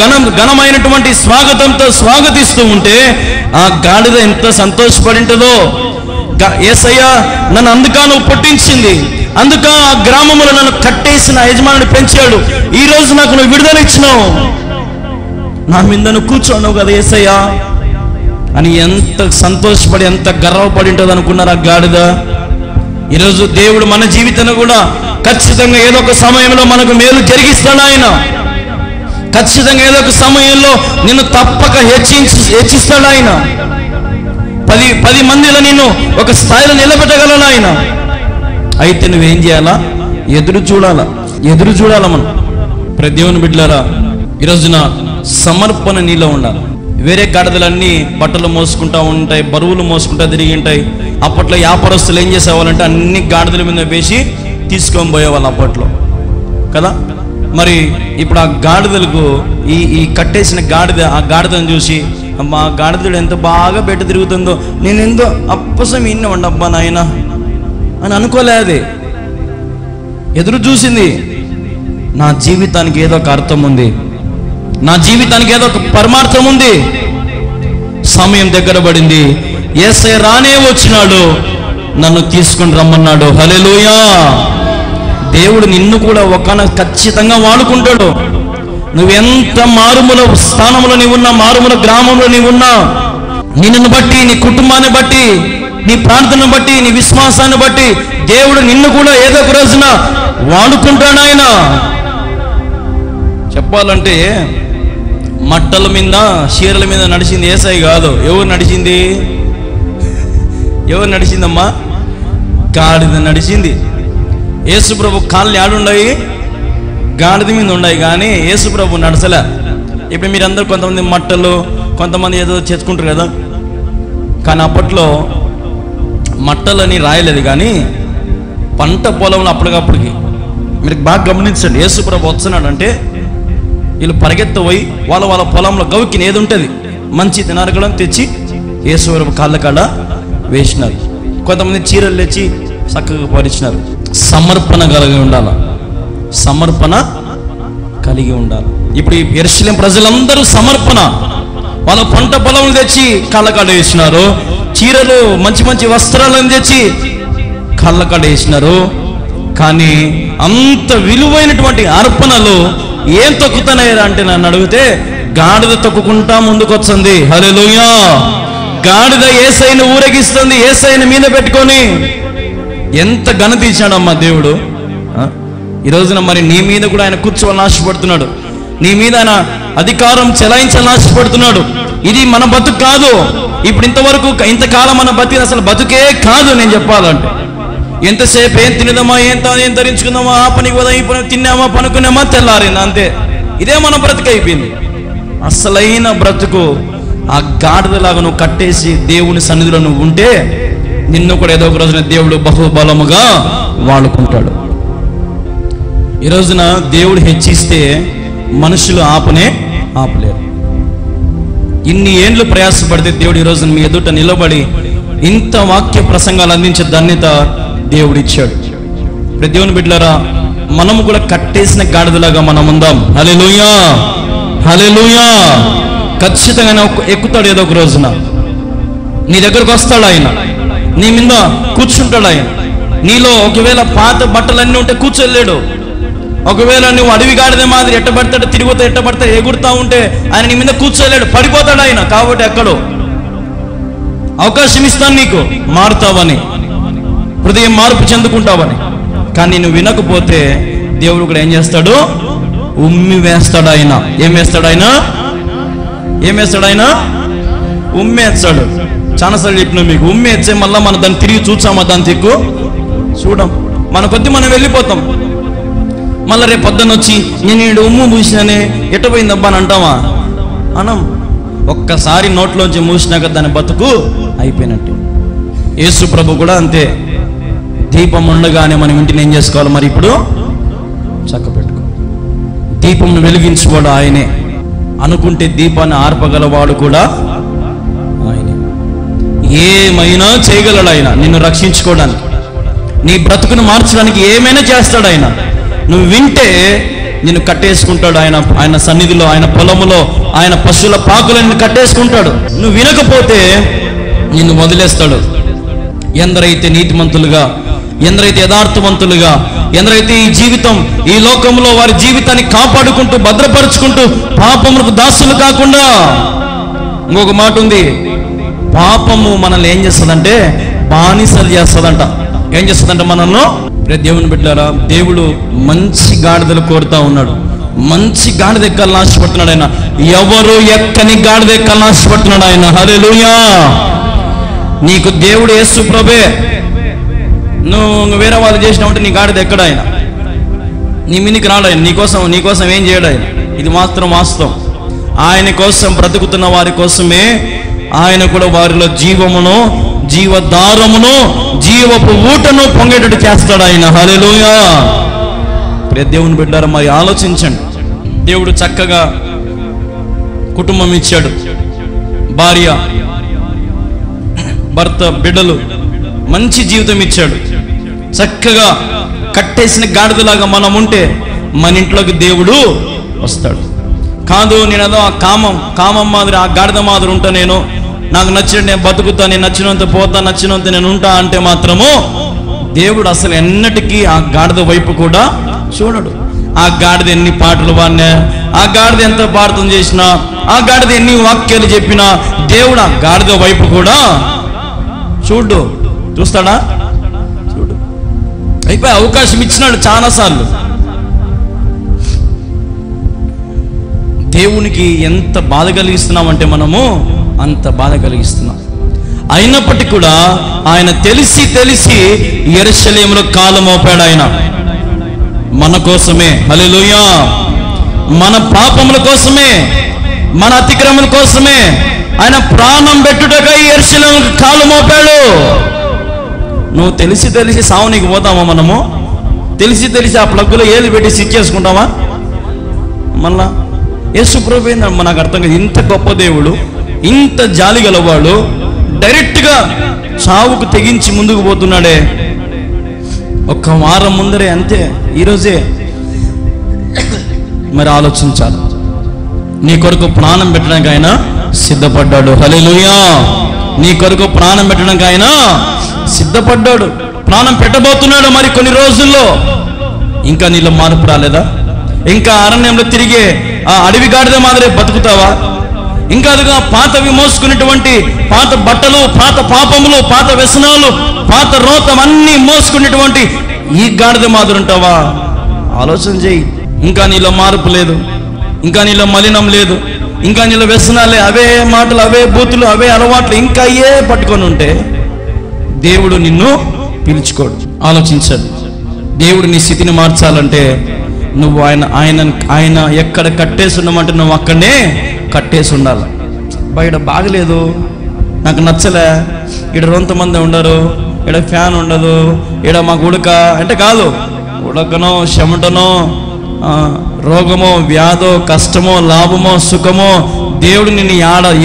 ఘనమైనటువంటి స్వాగతంతో స్వాగతిస్తూ ఉంటే ఆ గాడిద ఎంత సంతోషపడింటదో. యేసయ్య నన్ను అందుక నువ్వు పుట్టించింది, అందుక ఆ గ్రామంలో నన్ను కట్టేసిన యజమానుడు పెంచాడు, ఈ రోజు నాకు నువ్వు విడుదల ఇచ్చినావు, నా మీద నువ్వు కూర్చోన్నావు కదా యేసయ్య అని ఎంత సంతోషపడి ఎంత గర్వపడి ఉంటుంది అనుకున్నారు ఆ గాడిద. ఈరోజు దేవుడు మన జీవితంలో కూడా ఖచ్చితంగా ఏదో ఒక సమయంలో మనకు మేలు జరిగిస్తాడు ఆయన. ఖచ్చితంగా ఏదో ఒక సమయంలో నిన్ను తప్పక హెచ్చిస్తాడు ఆయన. 10 మందిలో నిన్ను ఒక స్థాయిలో నిలబెట్టగలను ఆయన. అయితే నువ్వేం చేయాలా? ఎదురు చూడాలా మనం. ప్రతి దేవుని బిడ్డలారా, ఈరోజున సమర్పణ నీలో ఉండాలి. వేరే గాడిదలన్నీ బట్టలు మోసుకుంటా ఉంటాయి, బరువులు మోసుకుంటా తిరిగి ఉంటాయి. అప్పట్లో వ్యాపారస్తులు ఏం చేసేవాళ్ళంటే అన్ని గాడిదల మీద వేసి తీసుకొని పోయేవాళ్ళు అప్పట్లో కదా. మరి ఇప్పుడు ఆ గాడిదలకు ఈ కట్టేసిన గాడిద, ఆ గాడిదను చూసి అమ్మా గాడిదడు ఎంత బాగా బెట్ట తిరుగుతుందో, నేను ఎంతో అప్పసం ఇన్న ఉండబ్బా నాయన అని అనుకోలేదు. ఎదురు చూసింది, నా జీవితానికి ఏదో ఒక అర్థం ఉంది, నా జీవితానికి ఏదో ఒక పరమార్థం ఉంది. సమయం దగ్గర పడింది, యేసయ్య రానే వచ్చినాడు, నన్ను తీసుకొని రమ్మన్నాడు. హల్లెలూయా. దేవుడు నిన్ను కూడా ఖచ్చితంగా వాడుకుంటాడు. నువ్వెంత మారుమూల స్థానంలో నీవున్నా, మారుమూల గ్రామంలో నీవున్నా, నిన్ను బట్టి, నీ కుటుంబాన్ని బట్టి, నీ ప్రార్థనను బట్టి, నీ విశ్వాసాన్ని బట్టి దేవుడు నిన్ను కూడా ఏదో ఒక రోజున వాడుకుంటాడు ఆయన. చెప్పాలంటే మట్టల మీద చీరల మీద నడిచింది యేసయ్య కాదు. ఎవరు నడిచిందమ్మా? గాడిద నడిచింది. యేసుప్రభు కాళ్ళు ఆడుండయి, గాడిద మీద ఉన్నాయి, కానీ యేసుప్రభు నడసలే. ఇప్పుడు మీరందరూ కొంతమంది మట్టలు, కొంతమంది ఏదో చేసుకుంటారు కదా, కానీ అప్పట్లో మట్టలని రాయలేదు, కానీ పంట పొలంలో అప్పటికప్పటికి మీరు బాగా గమనించండి. యేసుప్రభు వస్తున్నాడంటే వీళ్ళు పరిగెత్తపోయి వాళ్ళ పొలంలో గౌకిని ఏది ఉంటుంది మంచి తినరగడం తెచ్చి యేసుప్రభు కాళ్ళ కాడ వేసినారు. కొంతమంది చీరలు తెచ్చి చక్కగా పరిచినారు. సమర్పణ కలిగి ఉండాలి. ఇప్పుడు ఈ యెరూషలేము ప్రజలందరూ సమర్పణ, వాళ్ళ పంట పొలం తెచ్చి కాళ్ళ కాడ వేసినారు. చీరలు మంచి వస్త్రాలను తెచ్చి కాళ్ళ కాడ వేసినారు. కానీ అంత విలువైనటువంటి అర్పణలు ఏం తొక్కుతున్నాయా అంటే నన్ను అడిగితే గాడిద తొక్కుకుంటా ముందుకొచ్చింది. హల్లెలూయా! గాడిద యేసయ్యను ఊరేగిస్తుంది, యేసయ్యను మీద పెట్టుకొని. ఎంత ఘనత ఇచ్చాడమ్మా దేవుడు. ఈ రోజున మరి నీ మీద కూడా ఆయన కూర్చోవాలని ఆశపడుతున్నాడు, నీ మీద ఆయన అధికారం చెలాయించాలని ఆశపడుతున్నాడు. ఇది మన బతుకు కాదు. ఇప్పుడు ఇంతకాలం మన బతికి అసలు బతుకే కాదు. నేను చెప్పాలంటే ఎంతసేపు ఏం తినదమా, ఏం ధరించుకుందామా, ఆ పనికి పోదా, ఈ పని తిన్నామా, పనుకున్నామా, తెల్లారింది, అంతే. ఇదే మన బ్రతుకు అయిపోయింది. అసలైన బ్రతుకు ఆ గాడిదలాగా నువ్వు కట్టేసి దేవుని సన్నిధిలో నువ్వు ఉంటే నిన్ను కూడా ఏదో ఒక రోజున దేవుడు బహుబలముగా వాడుకుంటాడు. ఈ రోజున దేవుడు హెచ్చిస్తే మనుషులు ఆపలేరు. ఇన్ని ఏండ్లు ప్రయాసపడితే దేవుడు ఈ రోజున మీ ఎదుట నిలబడి ఇంత వాక్య ప్రసంగాలు అందించే ధన్యత దేవుడు ఇచ్చాడు. ఇప్పుడు దేవుని బిడ్డలారా, మనము కూడా కట్టేసిన గాడిదలాగా మనం ఉందాం. హల్లెలూయా! హల్లెలూయా! ఖచ్చితంగా ఎక్కుతాడు ఏదో ఒక రోజున. నీ దగ్గరకు వస్తాడు ఆయన, నీ మీద కూర్చుంటాడు ఆయన. నీలో ఒకవేళ పాత బట్టలన్నీ ఉంటే కూర్చోలేడు. ఒకవేళ నువ్వు అడవి గాడిద మాదిరి ఎట్టబడతాడు, తిరుగుతా ఎట్టబడతాడు, ఎగురుతా ఉంటే ఆయన నీ మీద కూర్చోలేడు, పడిపోతాడు ఆయన. కాబట్టి ఎక్కడో అవకాశం ఇస్తాను నీకు, మారుతావని, హృదయం మార్పు చెందుకుంటావని. కానీ నువ్వు వినకపోతే దేవుడు కూడా ఏం చేస్తాడు? ఉమ్మి వేస్తాడు ఆయన. ఏం వేస్తాడు ఆయన? ఉమ్మేస్తాడు. చాలాసార్లు చెప్పినా మీకు, ఉమ్మేచ్చే మళ్ళీ మనం దాన్ని తిరిగి చూసామా? దాని తిక్కు చూడం. మన కొద్ది మనం వెళ్ళిపోతాం. మళ్ళీ రేపు పొద్దున్న వచ్చి నేను ఉమ్ము మూసినానే ఎట్టపోయిందబ్బా అని అంటావా? అనం. ఒక్కసారి నోట్లోంచి మూసినాక దాని బతుకు అయిపోయినట్టు. యేసు ప్రభు కూడా అంతే. దీపం ఉండగానే మనం ఇంటిని ఏం చేసుకోవాలి? మరి ఇప్పుడు చక్కబెట్టుకో. దీపంను వెలిగించుకోవడం ఆయనే. అనుకుంటే దీపాన్ని ఆర్పగలవాడు కూడా ఆయనే. ఏమైనా చేయగలడు ఆయన నిన్ను రక్షించుకోవడానికి, నీ బ్రతుకును మార్చడానికి ఏమైనా చేస్తాడు ఆయన. నువ్వు వింటే నిన్ను కట్టేసుకుంటాడు ఆయన సన్నిధిలో, ఆయన పొలములో, ఆయన పశువుల పాకులను కట్టేసుకుంటాడు. నువ్వు వినకపోతే నిన్ను వదిలేస్తాడు. ఎందరైతే నీతిమంతులుగా, ఎందరైతే యథార్థవంతులుగా, ఎందరైతే ఈ లోకంలో వారి జీవితాన్ని కాపాడుకుంటూ భద్రపరుచుకుంటూ పాపములకు దాసులు కాకుండా. ఇంకొక మాట ఉంది, పాపము మనల్ని ఏం చేస్తుందంటే బానిసలు చేస్తుందంట. ఏం చేస్తుందంట మనల్ని? దేవుని బిడ్డలారా, దేవుడు మంచి గాడిదలు కోరుతా ఉన్నాడు. మంచి గాడిద ఎక్కాలని ఆశపడుతున్నాడు ఆయన. ఎవరు ఎక్కని గాడిద ఎక్కాలని ఆశపడుతున్నాడు ఆయన. హల్లెలూయా! నీకు దేవుడు యేసు ప్రభే. నువ్వు వేరే వాళ్ళు చేసినావంటే నీ గాడిద ఎక్కడ ఆయన? నీ మీనికి రాడు ఆయన. నీకోసం ఏం చేయడు ఆయన. ఇది మాత్రం వాస్తవం. ఆయన కోసం బ్రతుకుతున్న వారి కోసమే ఆయన కూడా వారిలో జీవమును, జీవధారమును, జీవపు ఊటను పొంగేటట్టు చేస్తాడు ఆయన. హల్లెలూయా! దేవుని బిడ్డారా, మరి ఆలోచించండి. దేవుడు చక్కగా కుటుంబం ఇచ్చాడు, భార్య, భర్త, బిడ్డలు, మంచి జీవితం ఇచ్చాడు. చక్కగా కట్టేసిన గాడిదలాగా మనం ఉంటే మన ఇంట్లోకి దేవుడు వస్తాడు. కాదు నేను ఏదో ఆ కామం మాదిరి, ఆ గాడిద మాదిరి ఉంటా, నాకు నచ్చినట్టు నేను బతుకుతా, నేను నచ్చినంత పోతా, నచ్చినంత నేను ఉంటా అంటే మాత్రము దేవుడు అసలు ఎన్నటికీ ఆ గాడిద వైపు కూడా చూడడు. ఆ గాడిద ఎన్ని పాటలు పాడినా, ఆ గాడిద ఎంత ప్రార్థన చేసినా, ఆ గాడిద ఎన్ని వాక్యాలు చెప్పినా దేవుడు ఆ గాడిద వైపు కూడా చూస్తాడా? చూడు. అయిపోయి అవకాశం ఇచ్చినాడు చాలాసార్లు. దేవునికి ఎంత బాధ కలిగిస్తున్నామంటే మనము అంత బాధ కలిగిస్తున్నాం. అయినప్పటికీ కూడా ఆయన తెలిసి యెరూషలేములో కాలు మోపాడు. ఆయన మన కోసమే, హల్లెలూయా, మన పాపముల కోసమే, మన అతిక్రమల కోసమే ఆయన ప్రాణం పెట్టుటకై యెరూషలేముకు కాలు మోపాడు. నువ్వు తెలిసి సావునికి పోతామా? మనము తెలిసి ఆ ప్లగ్గులో ఏలు పెట్టి స్విచ్ చేసుకుంటామా? మళ్ళా యేసు ప్రభువే నాకు అర్థం కాదు. ఇంత గొప్ప దేవుడు, ఇంత జాలి గలవాడు, డైరెక్ట్గా చావుకు తెగించి ముందుకు పోతున్నాడే. ఒక్క వారం ముందరే, అంతే, ఈరోజే. మరి ఆలోచించాలి. నీ కొరకు ప్రాణం పెట్టడానికి ఆయన సిద్ధపడ్డాడు. హల్లెలూయా. నీ కొరకు ప్రాణం పెట్టడానికి ఆయన సిద్ధపడ్డాడు, ప్రాణం పెట్టబోతున్నాడు. మరి కొన్ని రోజుల్లో ఇంకా నీలో మార్పు రాలేదా? ఇంకా అరణ్యంలో తిరిగే ఆ అడవి గాడిద మాదిరి బతుకుతావా? ఇంకా అదిగా పాతవి మోసుకునేటువంటి పాత బట్టలు, పాత పాపములు, పాత వ్యసనాలు, పాత రోతం అన్నీ మోసుకునేటువంటి ఈ గాడిద మాదిరి ఉంటావా? ఆలోచన చేయి. ఇంకా నీలో మార్పు లేదు, ఇంకా నీలో మలినం లేదు, ఇంకా నీలో వ్యసనాలే, అవే మాటలు, అవే బూతులు, అవే అలవాట్లు ఇంకా అయ్యే పట్టుకొని ఉంటే దేవుడు నిన్ను పిలుచుకోడు. ఆలోచించాడు. దేవుడు నీ స్థితిని మార్చాలంటే నువ్వు ఆయన ఎక్కడ కట్టేసి ఉండమంటే నువ్వు అక్కడనే కట్టేసి ఉండాలి. బయట బాగలేదు, నాకు నచ్చలే, ఇక్కడ కొంతమంది ఉండరు, ఇక్కడ ఫ్యాన్ ఉండదు, ఇక్కడ మాకు ఉడక అంటే కాదు. ఉడకనో, చెమటనో, రోగమో, వ్యాధో, కష్టమో, లాభమో, సుఖమో, దేవుడు నిన్ను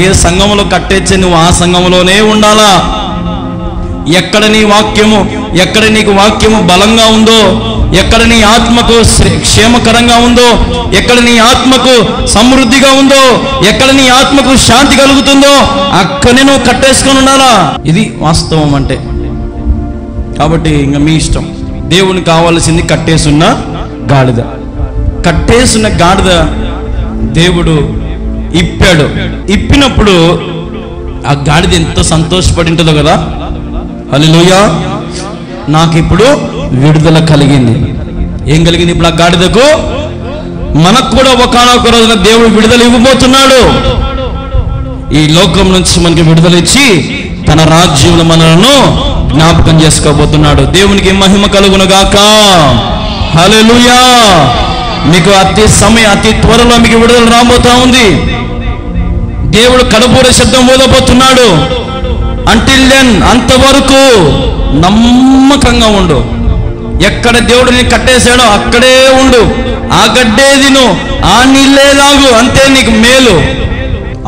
ఏ సంఘంలో కట్టేచ్చే నువ్వు ఆ సంఘంలోనే ఉండాలా. ఎక్కడ నీకు వాక్యము బలంగా ఉందో, ఎక్కడ నీ ఆత్మకు క్షేమకరంగా ఉందో, ఎక్కడ నీ ఆత్మకు సమృద్ధిగా ఉందో, ఎక్కడ నీ ఆత్మకు శాంతి కలుగుతుందో అక్కడనే నువ్వు కట్టేసుకొని ఉండాలా. ఇది వాస్తవం అంటే. కాబట్టి ఇంకా మీ ఇష్టం. దేవునికి కావాల్సింది కట్టేసున్న గాడిద. కట్టేసున్న గాడిద దేవుడు ఇప్పాడు. ఇప్పినప్పుడు ఆ గాడిద ఎంత సంతోషపడి ఉంటుందో కదా. హల్లెలూయా. నాకు ఇప్పుడు విడుదల కలిగింది. ఏం కలిగింది ఇప్పుడు ఆ గాడిదకు? మనకు కూడా ఒకానొక రోజున దేవుడు విడుదల ఇవ్వబోతున్నాడు. ఈ లోకం నుంచి మనకి విడుదల ఇచ్చి తన రాజ్యంలో మనలను జ్ఞాపకం చేసుకోబోతున్నాడు. దేవునికి మహిమ కలుగును గాక. హల్లెలూయా. మీకు అతి త్వరలో మీకు విడుదల రాబోతా ఉంది. దేవుడు కడపూర శబ్దం ఊదబోతున్నాడు. అంటిల్ దెన్, అంతవరకు నమ్మకంగా ఉండు. ఎక్కడ దేవుడిని కట్టేశాడో అక్కడే ఉండు. ఆ గడ్డే తిను, ఆ నీళ్ళే తాగు, అంతే నీకు మేలు.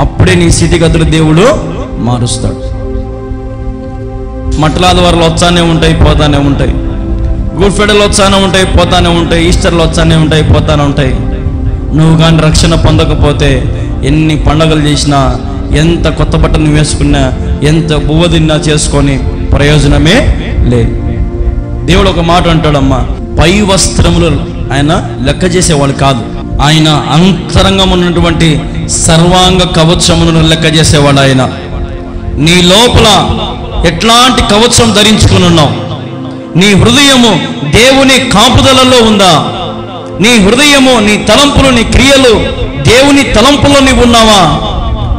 అప్పుడే నీ స్థితిగతులు దేవుడు మారుస్తాడు. మట్లాది వారాలు వచ్చానే ఉంటాయి, పోతానే ఉంటాయి. గుడ్ ఫ్రైడేలు వచ్చానే ఉంటాయి, పోతానే ఉంటాయి. ఈస్టర్లు వచ్చానే ఉంటాయి, పోతానే ఉంటాయి. నువ్వు కానీ రక్షణ పొందకపోతే ఎన్ని పండగలు చేసినా, ఎంత కొత్త బట్టలు వేసుకున్నా, ఎంత బువ్వ తిన్నా చేసుకొని ప్రయోజనమే లేదు. దేవుడు ఒక మాట అంటాడమ్మా, పై వస్త్రములు ఆయన లెక్క చేసేవాడు కాదు, ఆయన అంతరంగం ఉన్నటువంటి సర్వాంగ కవచమును లెక్క చేసేవాడు ఆయన. నీ లోపల ఎట్లాంటి కవచం ధరించుకుని ఉన్నావు? నీ హృదయము దేవుని కాపుదలలో ఉందా? నీ హృదయము, నీ తలంపులు, నీ క్రియలు దేవుని తలంపులో నీవు ఉన్నావా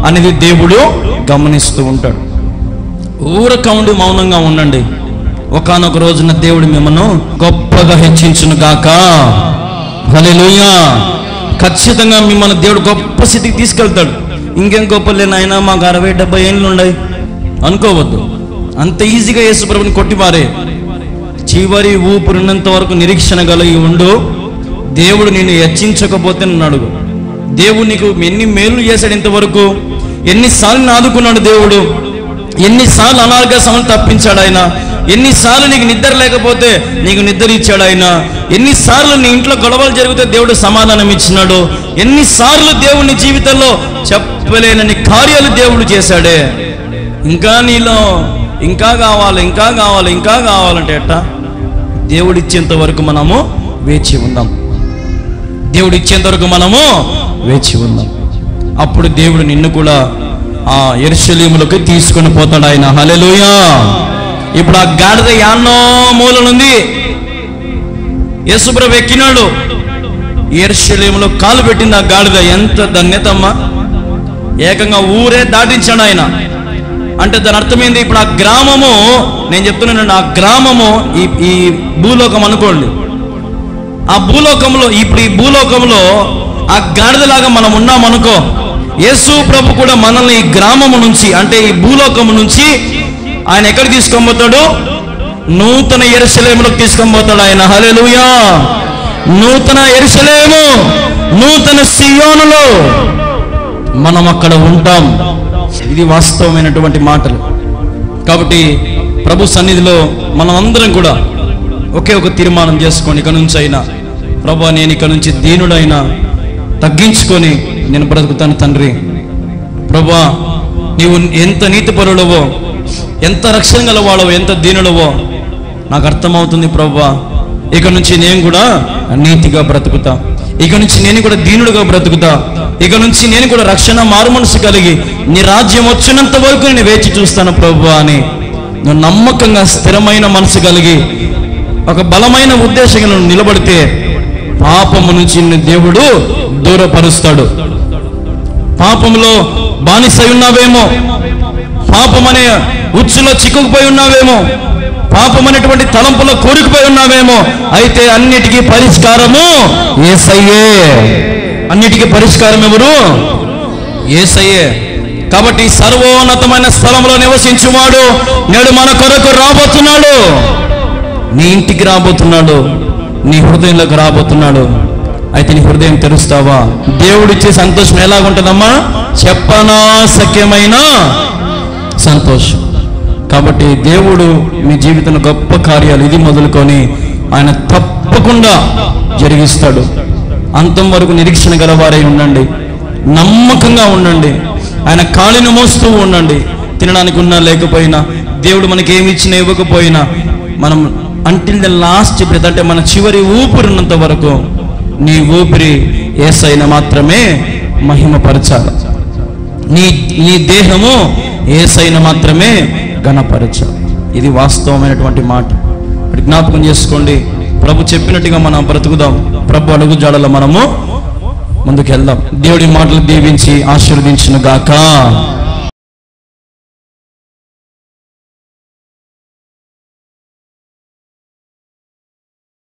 అనేది దేవుడు గమనిస్తూ ఉంటాడు. ఊరక ఉండి మౌనంగా ఉండండి. ఒకానొక రోజున దేవుడు మిమ్మల్ని గొప్పగా హెచ్చించును గాక. హల్లెలూయా. ఖచ్చితంగా మిమ్మల్ని దేవుడు గొప్ప స్థితికి తీసుకెళ్తాడు. ఇంకేం గొప్పలే నాయన, మాకు 60-70 ఏళ్ళు ఉన్నాయి అనుకోవద్దు. అంత ఈజీగా యేసు ప్రభుని కొట్టిపారే. చివరి ఊపిరినంత వరకు నిరీక్షణ కలిగి ఉండు. దేవుడు నిన్ను హెచ్చించకపోతే నన్ను అడుగు. దేవుడు నీకు ఎన్ని మేలు చేశాడు ఇంతవరకు, ఎన్నిసార్లు ఆదుకున్నాడు దేవుడు, ఎన్నిసార్లు అనారోగ్య సమస్యలు తప్పించాడు ఆయన, ఎన్నిసార్లు నీకు నిద్ర లేకపోతే నీకు నిద్ర ఇచ్చాడు ఆయన, ఎన్నిసార్లు నీ ఇంట్లో గొడవలు జరిగితే దేవుడు సమాధానం ఇచ్చినాడు, ఎన్నిసార్లు దేవుని జీవితంలో చెప్పలేనని కార్యాలు దేవుడు చేశాడే. ఇంకా నీలో ఇంకా కావాలి, ఇంకా కావాలి, ఇంకా కావాలంటే ఎట్టా? దేవుడు ఇచ్చేంత వరకు మనము వేచి ఉందాం. దేవుడు ఇచ్చేంత వరకు మనము వేచి ఉందాం. అప్పుడు దేవుడు నిన్ను కూడా ఆ యెరూషలేములోకి తీసుకొని పోతాడు ఆయన. హల్లెలూయా. ఇప్పుడు ఆ గాడిద యాన్నో మూలనుంది. యేసు ప్రభు ఎక్కినాడు. యెరూషలేములో కాలు పెట్టింది ఆ గాడిద. ఎంత ధన్యతమ్మా! ఏకంగా ఊరే దాటించాడు ఆయన. అంటే దాని అర్థమైంది, ఇప్పుడు ఆ గ్రామము, నేను చెప్తున్నాను, ఆ గ్రామము ఈ భూలోకం అనుకోండి. ఆ భూలోకంలో, ఇప్పుడు ఈ భూలోకంలో ఆ గాడిదలాగా మనం ఉన్నామనుకో, యేసు ప్రభు కూడా మనల్ని ఈ గ్రామము నుంచి, అంటే ఈ భూలోకము నుంచి ఆయన ఎక్కడికి తీసుకొని పోతాడు? నూతన యెరూషలేములోకి తీసుకొని పోతాడు ఆయన. హల్లెలూయా! నూతన యెరూషలేము, నూతన సియోనులో మనం అక్కడ ఉంటాం. ఇది వాస్తవమైనటువంటి మాటలు. కాబట్టి ప్రభు సన్నిధిలో మనం అందరం కూడా ఒకే ఒక తీర్మానం చేసుకొని, ఇక నుంచి అయినా ప్రభు నేను ఇక నుంచి దీనుడైనా తగ్గించుకొని నేను బ్రతుకుతాను తండ్రి. ప్రభా, నీవు ఎంత నీతిపరుడవో, ఎంత రక్షణ గలవాడవో, ఎంత దీనుడవో నాకు అర్థమవుతుంది ప్రభా. ఇక నుంచి నేను కూడా నీతిగా బ్రతుకుతా, ఇక నుంచి నేను కూడా దీనుడుగా బ్రతుకుతా, ఇక నుంచి నేను కూడా రక్షణ మారు మనసు కలిగి నీ రాజ్యం వచ్చినంత వరకు నేను వేచి చూస్తాను ప్రభు అని నువ్వు నమ్మకంగా స్థిరమైన మనసు కలిగి ఒక బలమైన ఉద్దేశంగా నువ్వు నిలబడితే పాపము నుంచి దేవుడు దూరపరుస్తాడు. పాపంలో బానిసై ఉన్నావేమో, పాపమనే ఉచ్చులో చిక్కుకుపోయి ఉన్నావేమో, పాపమనేటువంటి తలంపులో కూరుకుపోయి ఉన్నావేమో, అయితే అన్నిటికీ పరిష్కారము యేసయ్యే. అన్నిటికీ పరిష్కారం ఎవరు? యేసయ్యే. కాబట్టి సర్వోన్నతమైన స్థలంలో నివసించువాడు నేడు మన కొరకు రాబోతున్నాడు. నీ ఇంటికి రాబోతున్నాడు, నీ హృదయంలోకి రాబోతున్నాడు. అయితే నీ హృదయం తెరుస్తావా? దేవుడిచ్చే సంతోషం ఎలాగుంటుందమ్మా? చెప్పనాశక్యమైన సంతోషం. కాబట్టి దేవుడు మీ జీవితంలో గొప్ప కార్యాలు ఇది మొదలుకొని ఆయన తప్పకుండా జరిగిస్తాడు. అంతం వరకు నిరీక్షణ గలవారై ఉండండి, నమ్మకంగా ఉండండి, ఆయన కాళ్ళను మోస్తూ ఉండండి. తినడానికి ఉన్నా లేకపోయినా, దేవుడు మనకి ఏమి ఇచ్చినా ఇవ్వకపోయినా, మనం అంటిల్ ద లాస్ట్ బ్రెత్, అంటే మన చివరి ఊపిరి ఉన్నంత వరకు నీ ఊపిరి యేసయ్యను మాత్రమే మహిమపరచాలి. నీ దేహము యేసయ్యను మాత్రమే ఘనపరచాలి. ఇది వాస్తవమైనటువంటి మాట. జ్ఞాపకం చేసుకోండి. ప్రభు చెప్పినట్టుగా మనం బ్రతుకుదాం. ప్రభు అడుగు జాడలో మనము ముందుకు వెళ్దాం. దేవుడి మాటలు దీవించి ఆశీర్వదించును గాక.